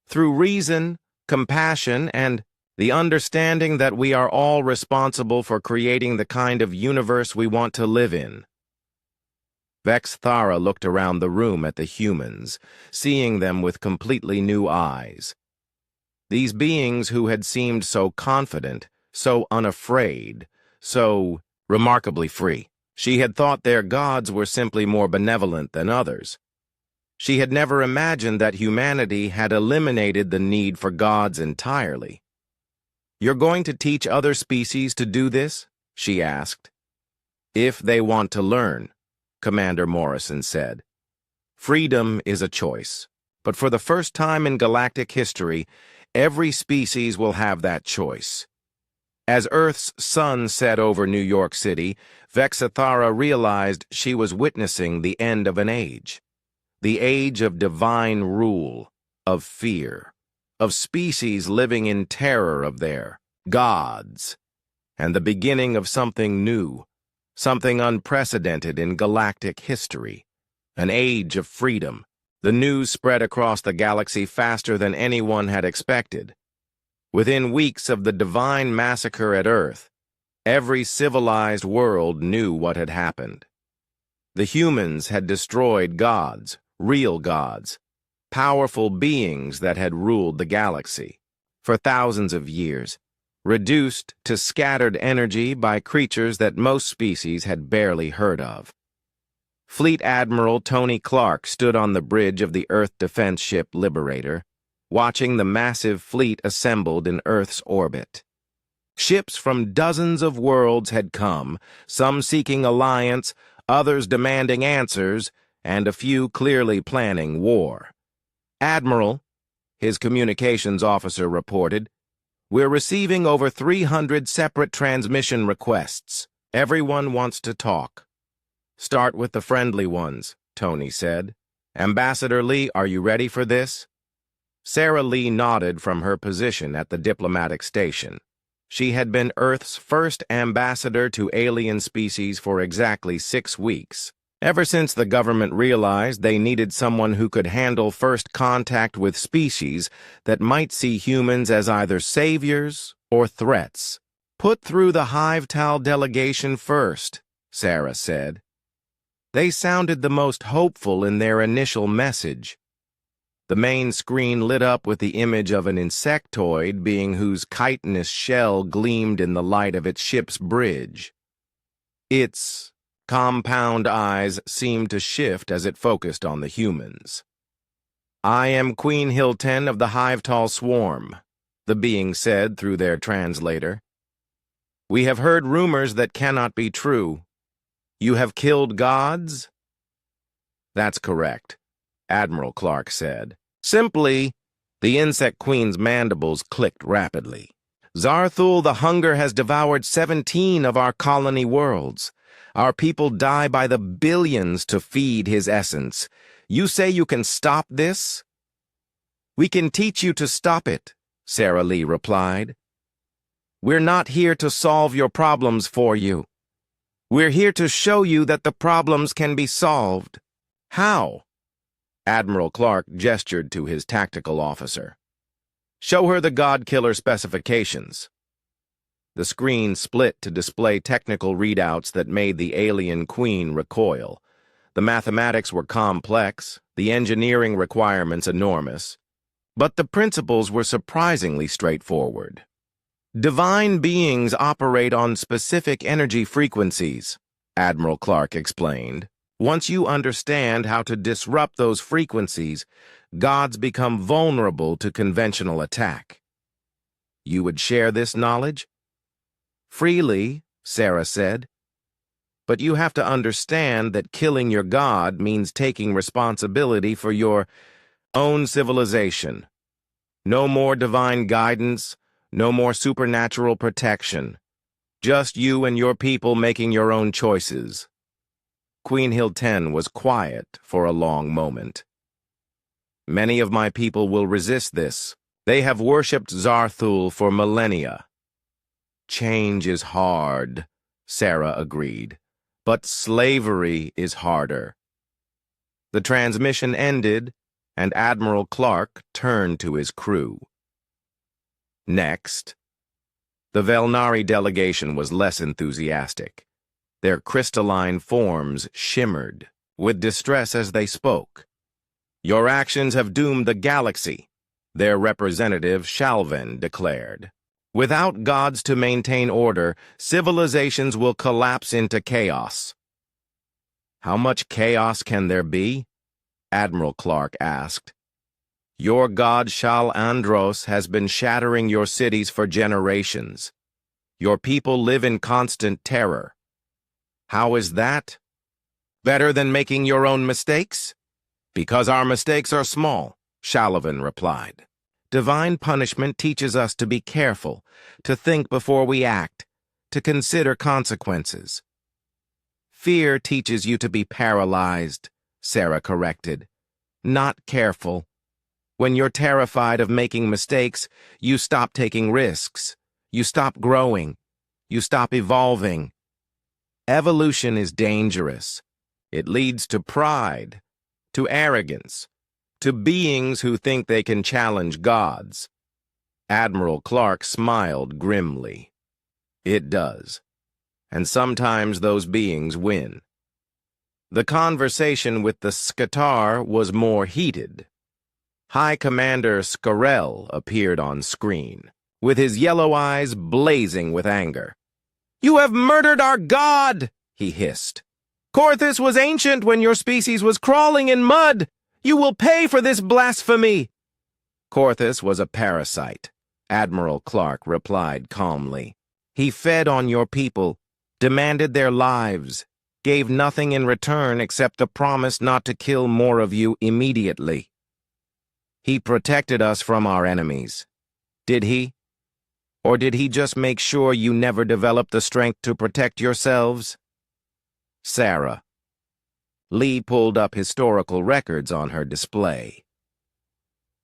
Through reason, compassion, and the understanding that we are all responsible for creating the kind of universe we want to live in." Vexithara looked around the room at the humans, seeing them with completely new eyes. These beings who had seemed so confident, so unafraid, so remarkably free. She had thought their gods were simply more benevolent than others. She had never imagined that humanity had eliminated the need for gods entirely. "You're going to teach other species to do this?" she asked. "If they want to learn," Commander Morrison said. "Freedom is a choice, but for the first time in galactic history, every species will have that choice." As Earth's sun set over New York City, Vexithara realized she was witnessing the end of an age. The age of divine rule, of fear, of species living in terror of their gods, and the beginning of something new, something unprecedented in galactic history, an age of freedom. The news spread across the galaxy faster than anyone had expected. Within weeks of the divine massacre at Earth, every civilized world knew what had happened. The humans had destroyed gods, real gods, powerful beings that had ruled the galaxy for thousands of years, reduced to scattered energy by creatures that most species had barely heard of. Fleet Admiral Tony Clark stood on the bridge of the Earth defense ship Liberator, watching the massive fleet assembled in Earth's orbit. Ships from dozens of worlds had come, some seeking alliance, others demanding answers, and a few clearly planning war. "Admiral," his communications officer reported, "we're receiving over 300 separate transmission requests. Everyone wants to talk." "Start with the friendly ones," Tony said. "Ambassador Lee, are you ready for this?" Sarah Lee nodded from her position at the diplomatic station. She had been Earth's first ambassador to alien species for exactly 6 weeks. Ever since the government realized they needed someone who could handle first contact with species that might see humans as either saviors or threats. "Put through the Hivetal delegation first," Sarah said. They sounded the most hopeful in their initial message. The main screen lit up with the image of an insectoid being whose chitinous shell gleamed in the light of its ship's bridge. Its compound eyes seemed to shift as it focused on the humans. "I am Queen Hilton of the Hivetal Swarm," the being said through their translator. "We have heard rumors that cannot be true. You have killed gods?" "That's correct," Admiral Clark said. Simply, the insect queen's mandibles clicked rapidly. "Zarthul the Hunger has devoured 17 of our colony worlds. Our people die by the billions to feed his essence. You say you can stop this?" "We can teach you to stop it," Sarah Lee replied. "We're not here to solve your problems for you. We're here to show you that the problems can be solved." "How?" Admiral Clark gestured to his tactical officer. "Show her the God-Killer specifications." The screen split to display technical readouts that made the alien queen recoil. The mathematics were complex, the engineering requirements enormous, but the principles were surprisingly straightforward. "Divine beings operate on specific energy frequencies," Admiral Clark explained. "Once you understand how to disrupt those frequencies, gods become vulnerable to conventional attack." "You would share this knowledge?" "Freely," Sarah said. "But you have to understand that killing your god means taking responsibility for your own civilization. No more divine guidance, no more supernatural protection. Just you and your people making your own choices." Queen Hilton was quiet for a long moment. "Many of my people will resist this. They have worshipped Zarthul for millennia." "Change is hard," Sarah agreed, "but slavery is harder." The transmission ended, and Admiral Clark turned to his crew. Next, the Velnari delegation was less enthusiastic. Their crystalline forms shimmered with distress as they spoke. "Your actions have doomed the galaxy," their representative Shalvan declared. "Without gods to maintain order, civilizations will collapse into chaos." "How much chaos can there be?" Admiral Clark asked. "Your god Shal Andros has been shattering your cities for generations. Your people live in constant terror. How is that? Better than making your own mistakes?" "Because our mistakes are small," Shalavan replied. "Divine punishment teaches us to be careful, to think before we act, to consider consequences." "Fear teaches you to be paralyzed," Sarah corrected. "Not careful. When you're terrified of making mistakes, you stop taking risks. You stop growing. You stop evolving. Evolution is dangerous. It leads to pride, to arrogance, to beings who think they can challenge gods." Admiral Clark smiled grimly. "It does. And sometimes those beings win." The conversation with the Skatar was more heated. High Commander Skarel appeared on screen, with his yellow eyes blazing with anger. "You have murdered our god!" he hissed. "Korthus was ancient when your species was crawling in mud! You will pay for this blasphemy!" "Korthus was a parasite," Admiral Clark replied calmly. "He fed on your people, demanded their lives, gave nothing in return except the promise not to kill more of you immediately." He protected us from our enemies. Did he? Or did he just make sure you never developed the strength to protect yourselves? Sarah. Lee pulled up historical records on her display.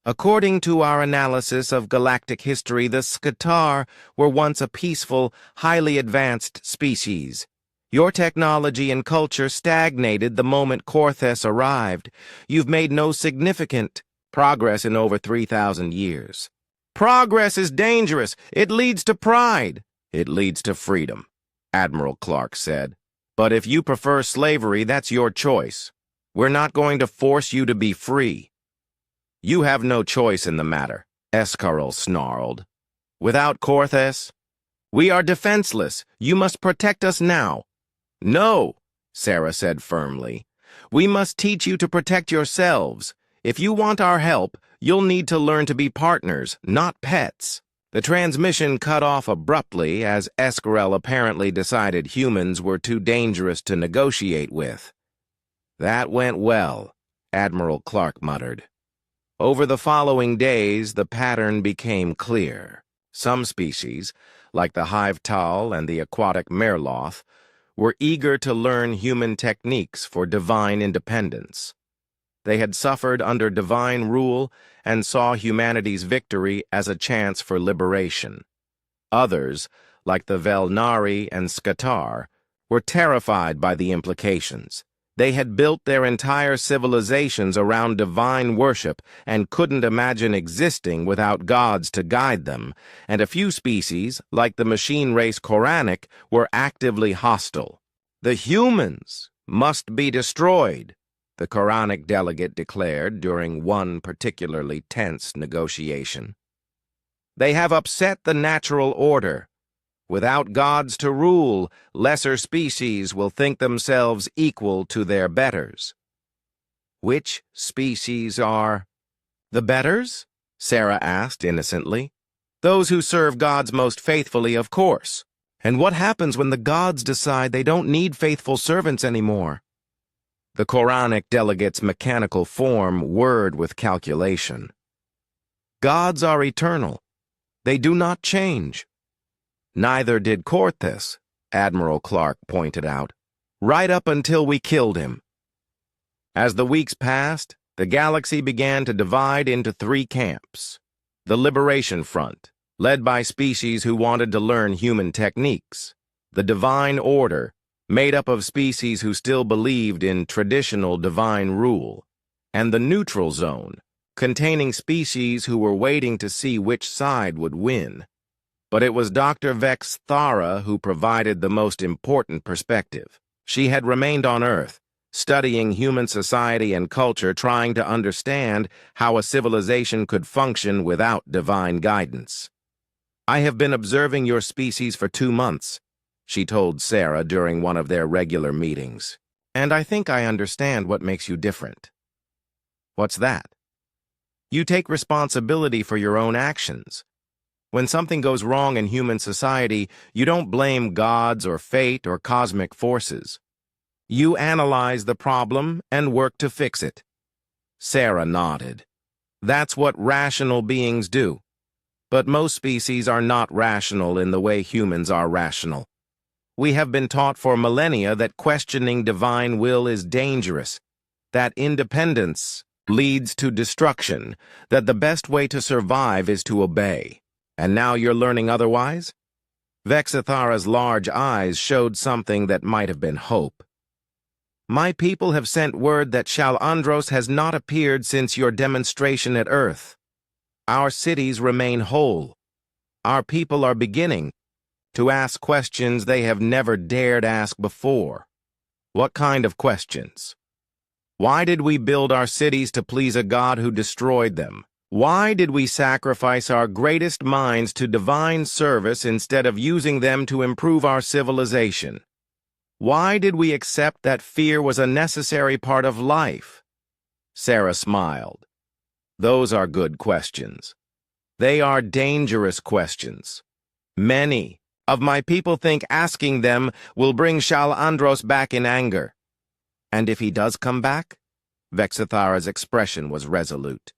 According to our analysis of galactic history, the Skatar were once a peaceful, highly advanced species. Your technology and culture stagnated the moment Korthus arrived. You've made no significant progress in over 3,000 years. Progress is dangerous. It leads to pride. It leads to freedom, Admiral Clark said. But if you prefer slavery, that's your choice. We're not going to force you to be free. You have no choice in the matter, Escarol snarled. Without Korthus, we are defenseless. You must protect us now. No, Sarah said firmly. We must teach you to protect yourselves. If you want our help, you'll need to learn to be partners, not pets. The transmission cut off abruptly as Escarol apparently decided humans were too dangerous to negotiate with. That went well, Admiral Clark muttered. Over the following days, the pattern became clear. Some species, like the hive towel and the aquatic merloth, were eager to learn human techniques for divine independence. They had suffered under divine rule and saw humanity's victory as a chance for liberation. Others, like the Velnari and Skatar, were terrified by the implications. They had built their entire civilizations around divine worship and couldn't imagine existing without gods to guide them, and a few species, like the machine race Koranic, were actively hostile. The humans must be destroyed, the Koranic delegate declared during one particularly tense negotiation. They have upset the natural order. Without gods to rule, lesser species will think themselves equal to their betters. Which species are the betters? Sarah asked innocently. Those who serve gods most faithfully, of course. And what happens when the gods decide they don't need faithful servants anymore? The Koranic delegate's mechanical form whirred with calculation. Gods are eternal. They do not change. Neither did Korthus, Admiral Clark pointed out, right up until we killed him. As the weeks passed, the galaxy began to divide into three camps. The Liberation Front, led by species who wanted to learn human techniques. The Divine Order, made up of species who still believed in traditional divine rule. And the Neutral Zone, containing species who were waiting to see which side would win. But it was Dr. Vex Thara who provided the most important perspective. She had remained on Earth, studying human society and culture, trying to understand how a civilization could function without divine guidance. I have been observing your species for 2 months, she told Sarah during one of their regular meetings. And I think I understand what makes you different. What's that? You take responsibility for your own actions. When something goes wrong in human society, you don't blame gods or fate or cosmic forces. You analyze the problem and work to fix it. Sarah nodded. That's what rational beings do. But most species are not rational in the way humans are rational. We have been taught for millennia that questioning divine will is dangerous, that independence leads to destruction, that the best way to survive is to obey. And now you're learning otherwise? Vexithara's large eyes showed something that might have been hope. My people have sent word that Shal Andros has not appeared since your demonstration at Earth. Our cities remain whole. Our people are beginning to ask questions they have never dared ask before. What kind of questions? Why did we build our cities to please a god who destroyed them? Why did we sacrifice our greatest minds to divine service instead of using them to improve our civilization? Why did we accept that fear was a necessary part of life? Sarah smiled. Those are good questions. They are dangerous questions. Many of my people think asking them will bring Shal Andros back in anger. And if he does come back? Vexithara's expression was resolute.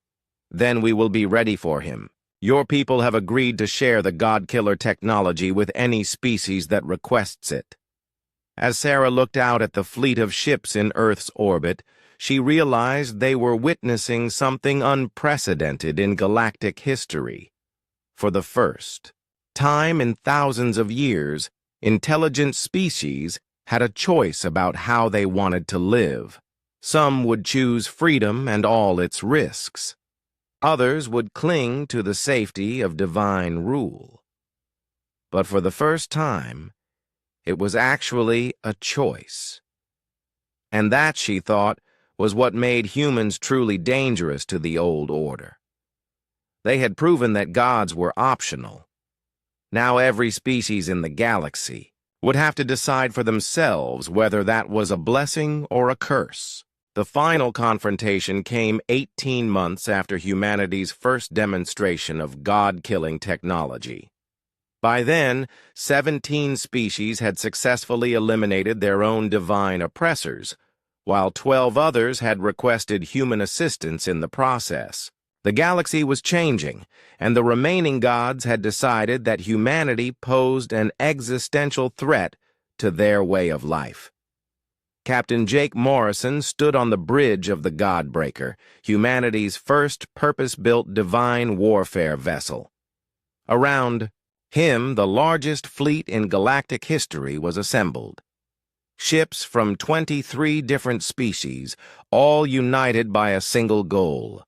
Then we will be ready for him. Your people have agreed to share the God-Killer technology with any species that requests it." As Sarah looked out at the fleet of ships in Earth's orbit, she realized they were witnessing something unprecedented in galactic history. For the first time in thousands of years, intelligent species had a choice about how they wanted to live. Some would choose freedom and all its risks. Others would cling to the safety of divine rule. But for the first time, it was actually a choice. And that, she thought, was what made humans truly dangerous to the old order. They had proven that gods were optional. Now every species in the galaxy would have to decide for themselves whether that was a blessing or a curse. The final confrontation came 18 months after humanity's first demonstration of God-killing technology. By then, 17 species had successfully eliminated their own divine oppressors, while 12 others had requested human assistance in the process. The galaxy was changing, and the remaining gods had decided that humanity posed an existential threat to their way of life. Captain Jake Morrison stood on the bridge of the Godbreaker, humanity's first purpose-built divine warfare vessel. Around him, the largest fleet in galactic history was assembled. Ships from 23 different species, all united by a single goal: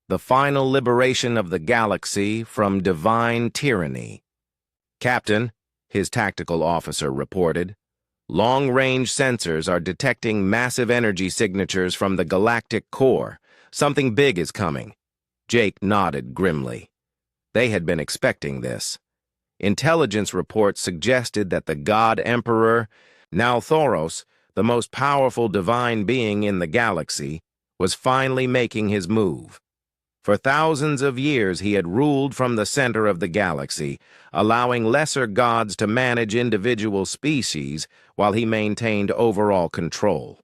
the final liberation of the galaxy from divine tyranny. "Captain," his tactical officer reported, "long-range sensors are detecting massive energy signatures from the galactic core. Something big is coming." Jake nodded grimly. They had been expecting this. Intelligence reports suggested that the God Emperor, Nalthoros, the most powerful divine being in the galaxy, was finally making his move. For thousands of years he had ruled from the center of the galaxy, allowing lesser gods to manage individual species while he maintained overall control.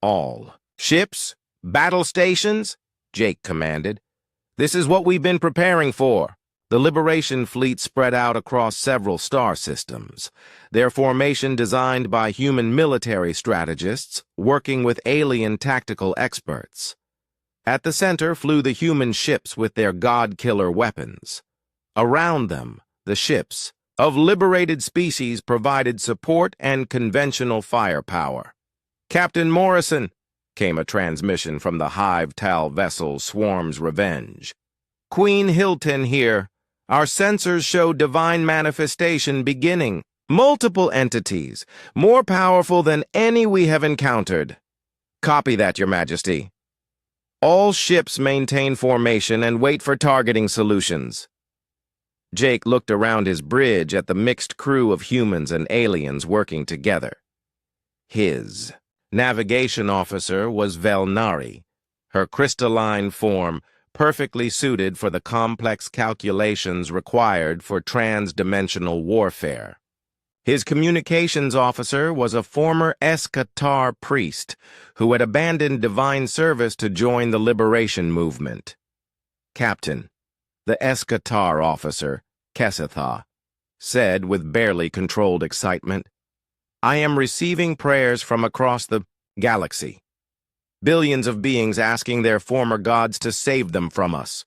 "All ships, battle stations," Jake commanded. "This is what we've been preparing for." The Liberation Fleet spread out across several star systems, their formation designed by human military strategists working with alien tactical experts. At the center flew the human ships with their god-killer weapons. Around them, the ships of liberated species provided support and conventional firepower. "Captain Morrison," came a transmission from the Hive-Tal vessel Swarm's Revenge. "Queen Hilton here. Our sensors show divine manifestation beginning. Multiple entities, more powerful than any we have encountered." "Copy that, Your Majesty." "All ships maintain formation and wait for targeting solutions." Jake looked around his bridge at the mixed crew of humans and aliens working together. His navigation officer was Velnari, her crystalline form perfectly suited for the complex calculations required for trans-dimensional warfare. His communications officer was a former Eschatar priest who had abandoned divine service to join the liberation movement. "Captain," the Eschatar officer, Kessetha, said with barely controlled excitement, "I am receiving prayers from across the galaxy. Billions of beings asking their former gods to save them from us."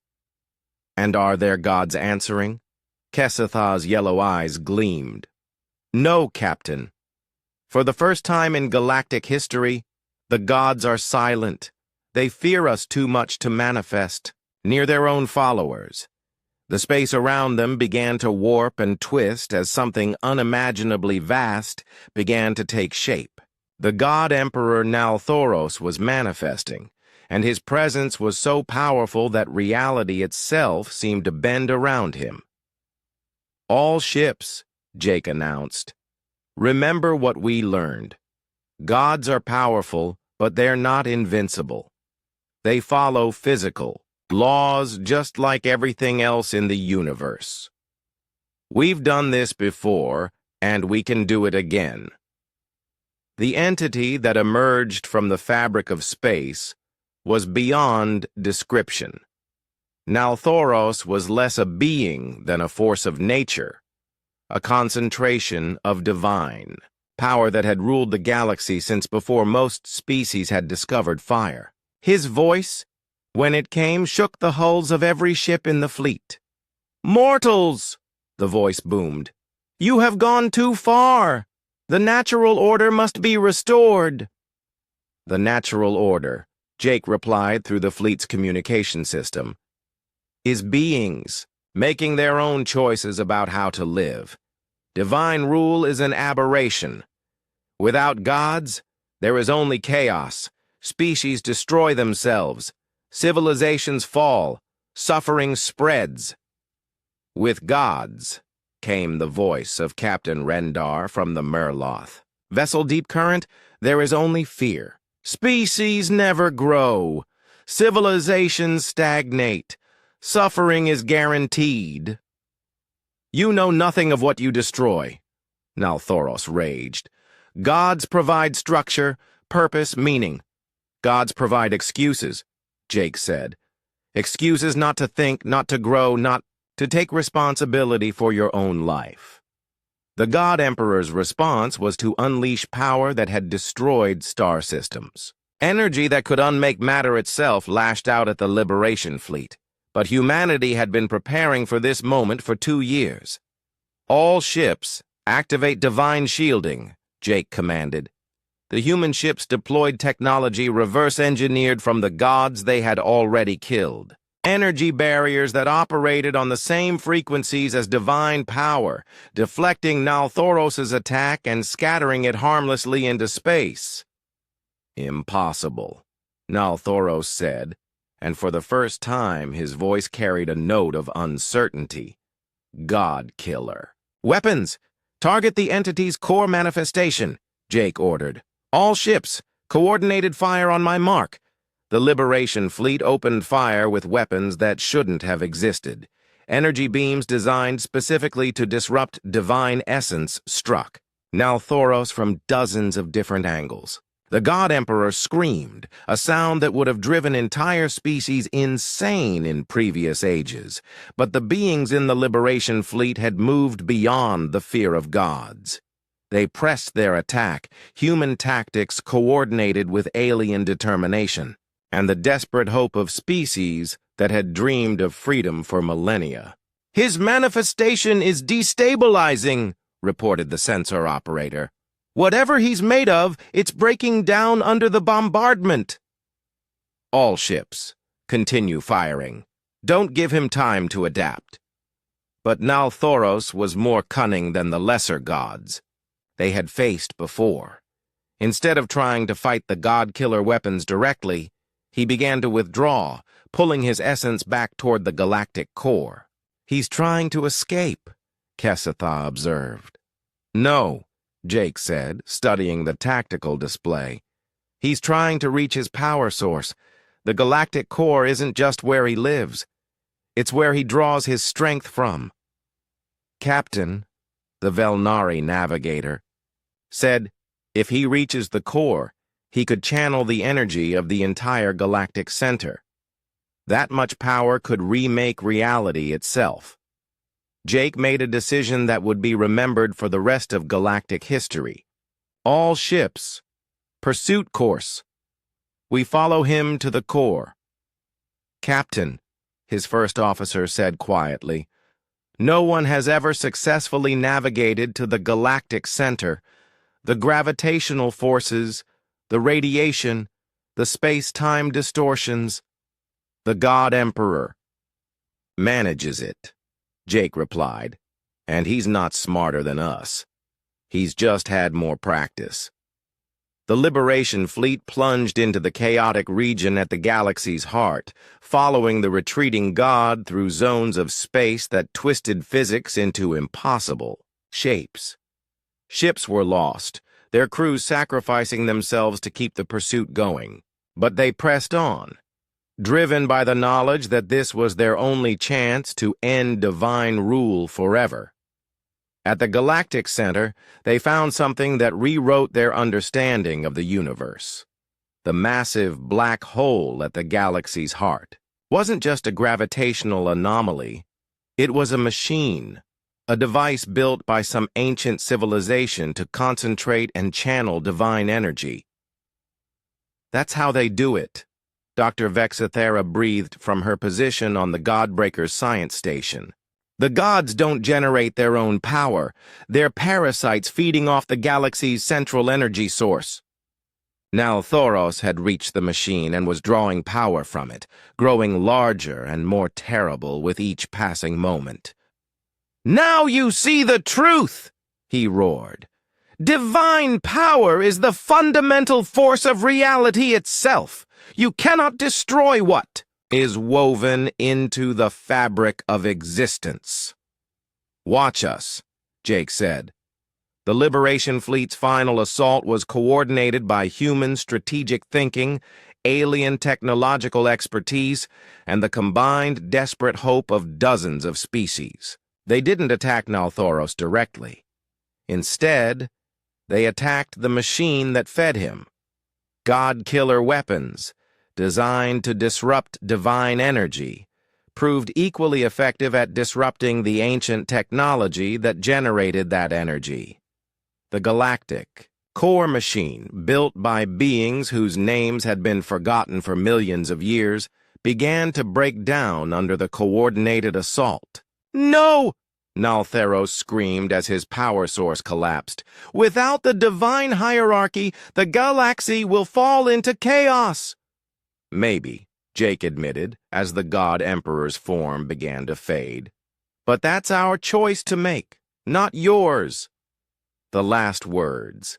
"And are their gods answering?" Kessetha's yellow eyes gleamed. "No, Captain. For the first time in galactic history, the gods are silent. They fear us too much to manifest near their own followers." The space around them began to warp and twist as something unimaginably vast began to take shape. The God Emperor Nalthoros was manifesting, and his presence was so powerful that reality itself seemed to bend around him. "All ships," Jake announced. "Remember what we learned. Gods are powerful, but they're not invincible. They follow physical laws just like everything else in the universe. We've done this before, and we can do it again." The entity that emerged from the fabric of space was beyond description. Nalthoros was less a being than a force of nature, a concentration of divine power that had ruled the galaxy since before most species had discovered fire. His voice, when it came, shook the hulls of every ship in the fleet. "Mortals!" the voice boomed. "You have gone too far. The natural order must be restored." "The natural order," Jake replied through the fleet's communication system, "is beings making their own choices about how to live. Divine rule is an aberration. Without gods, there is only chaos. Species destroy themselves. Civilizations fall. Suffering spreads. With gods," came the voice of Captain Rendar from the Merloth. "Vessel Deep Current, there is only fear. Species never grow. Civilizations stagnate. Suffering is guaranteed." "You know nothing of what you destroy," Nalthoros raged. "Gods provide structure, purpose, meaning. Gods provide excuses," Jake said. "Excuses not to think, not to grow, not to take responsibility for your own life." The God Emperor's response was to unleash power that had destroyed star systems. Energy that could unmake matter itself lashed out at the Liberation Fleet. But humanity had been preparing for this moment for 2 years. "All ships, activate divine shielding," Jake commanded. The human ships deployed technology reverse-engineered from the gods they had already killed. Energy barriers that operated on the same frequencies as divine power, deflecting Nalthoros's attack and scattering it harmlessly into space. "Impossible," Nalthoros said, and for the first time his voice carried a note of uncertainty. "God killer." "Weapons! Target the entity's core manifestation," Jake ordered. "All ships, coordinated fire on my mark." The Liberation Fleet opened fire with weapons that shouldn't have existed. Energy beams designed specifically to disrupt divine essence struck Nalthoros from dozens of different angles. The God Emperor screamed, a sound that would have driven entire species insane in previous ages. But the beings in the Liberation Fleet had moved beyond the fear of gods. They pressed their attack, human tactics coordinated with alien determination, and the desperate hope of species that had dreamed of freedom for millennia. "His manifestation is destabilizing," reported the sensor operator. "Whatever he's made of, it's breaking down under the bombardment." "All ships, continue firing. Don't give him time to adapt." But Nalthoros was more cunning than the lesser gods they had faced before. Instead of trying to fight the god-killer weapons directly, he began to withdraw, pulling his essence back toward the galactic core. "He's trying to escape," Kesatha observed. "No," Jake said, studying the tactical display. "He's trying to reach his power source. The galactic core isn't just where he lives. It's where he draws his strength from." Captain, the Velnari navigator, said if he reaches the core, he could channel the energy of the entire galactic center. That much power could remake reality itself. Jake made a decision that would be remembered for the rest of galactic history. "All ships, pursuit course. We follow him to the core." "Captain," his first officer said quietly, "no one has ever successfully navigated to the galactic center. The gravitational forces, the radiation, the space-time distortions. The God Emperor manages it," Jake replied, "and he's not smarter than us. He's just had more practice." The Liberation Fleet plunged into the chaotic region at the galaxy's heart, following the retreating god through zones of space that twisted physics into impossible shapes. Ships were lost, their crews sacrificing themselves to keep the pursuit going. But they pressed on, driven by the knowledge that this was their only chance to end divine rule forever. At the Galactic Center, they found something that rewrote their understanding of the universe. the massive black hole at the galaxy's heart, wasn't just a gravitational anomaly. It was a machine, a device built by some ancient civilization to concentrate and channel divine energy. That's how they do it, Dr. Vexathera breathed from her position on the Godbreaker's science station. The gods don't generate their own power. They're parasites feeding off the galaxy's central energy source. Nalthoros had reached the machine and was drawing power from it, growing larger and more terrible with each passing moment. "Now you see the truth!" he roared. "Divine power is the fundamental force of reality itself. You cannot destroy what is woven into the fabric of existence." "Watch us," Jake said. The Liberation Fleet's final assault was coordinated by human strategic thinking, alien technological expertise, and the combined desperate hope of dozens of species. They didn't attack Nalthoros directly. Instead, they attacked the machine that fed him. God-killer weapons, designed to disrupt divine energy, proved equally effective at disrupting the ancient technology that generated that energy. The Galactic core machine, built by beings whose names had been forgotten for millions of years, began to break down under the coordinated assault. "No!" Nalthoros screamed as his power source collapsed. "Without the divine hierarchy, the galaxy will fall into chaos." "Maybe," Jake admitted, as the God Emperor's form began to fade. "But that's our choice to make, not yours." The last words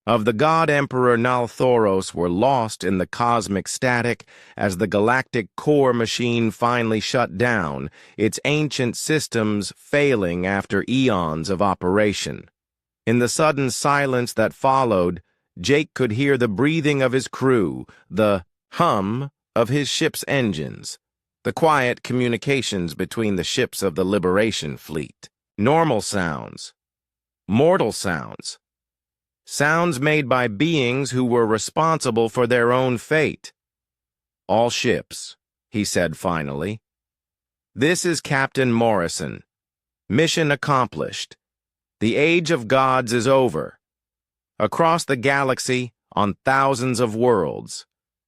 of the God Emperor Nalthoros were lost in the cosmic static as the galactic core machine finally shut down, its ancient systems failing after eons of operation. In the sudden silence that followed, Jake could hear the breathing of his crew, the hum of his ship's engines, the quiet communications between the ships of the Liberation Fleet. Normal sounds, mortal sounds. Sounds made by beings who were responsible for their own fate. "All ships," he said finally. "This is Captain Morrison. Mission accomplished. The age of gods is over. Across the galaxy, on thousands of worlds,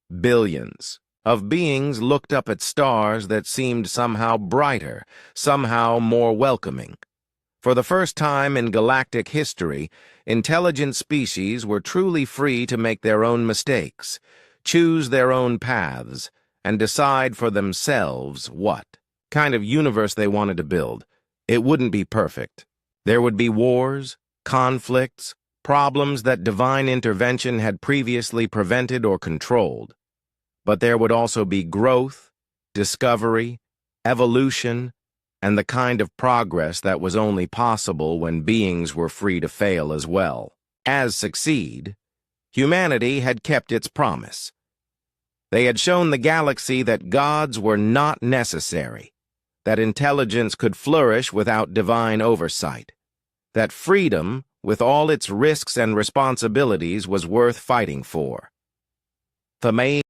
billions of beings looked up at stars that seemed somehow brighter, somehow more welcoming. For the first time in galactic history, intelligent species were truly free to make their own mistakes, choose their own paths, and decide for themselves what kind of universe they wanted to build. It wouldn't be perfect. There would be wars, conflicts, problems that divine intervention had previously prevented or controlled. But there would also be growth, discovery, evolution, and the kind of progress that was only possible when beings were free to fail as well. As succeed, humanity had kept its promise. They had shown the galaxy that gods were not necessary, that intelligence could flourish without divine oversight, that freedom, with all its risks and responsibilities, was worth fighting for. The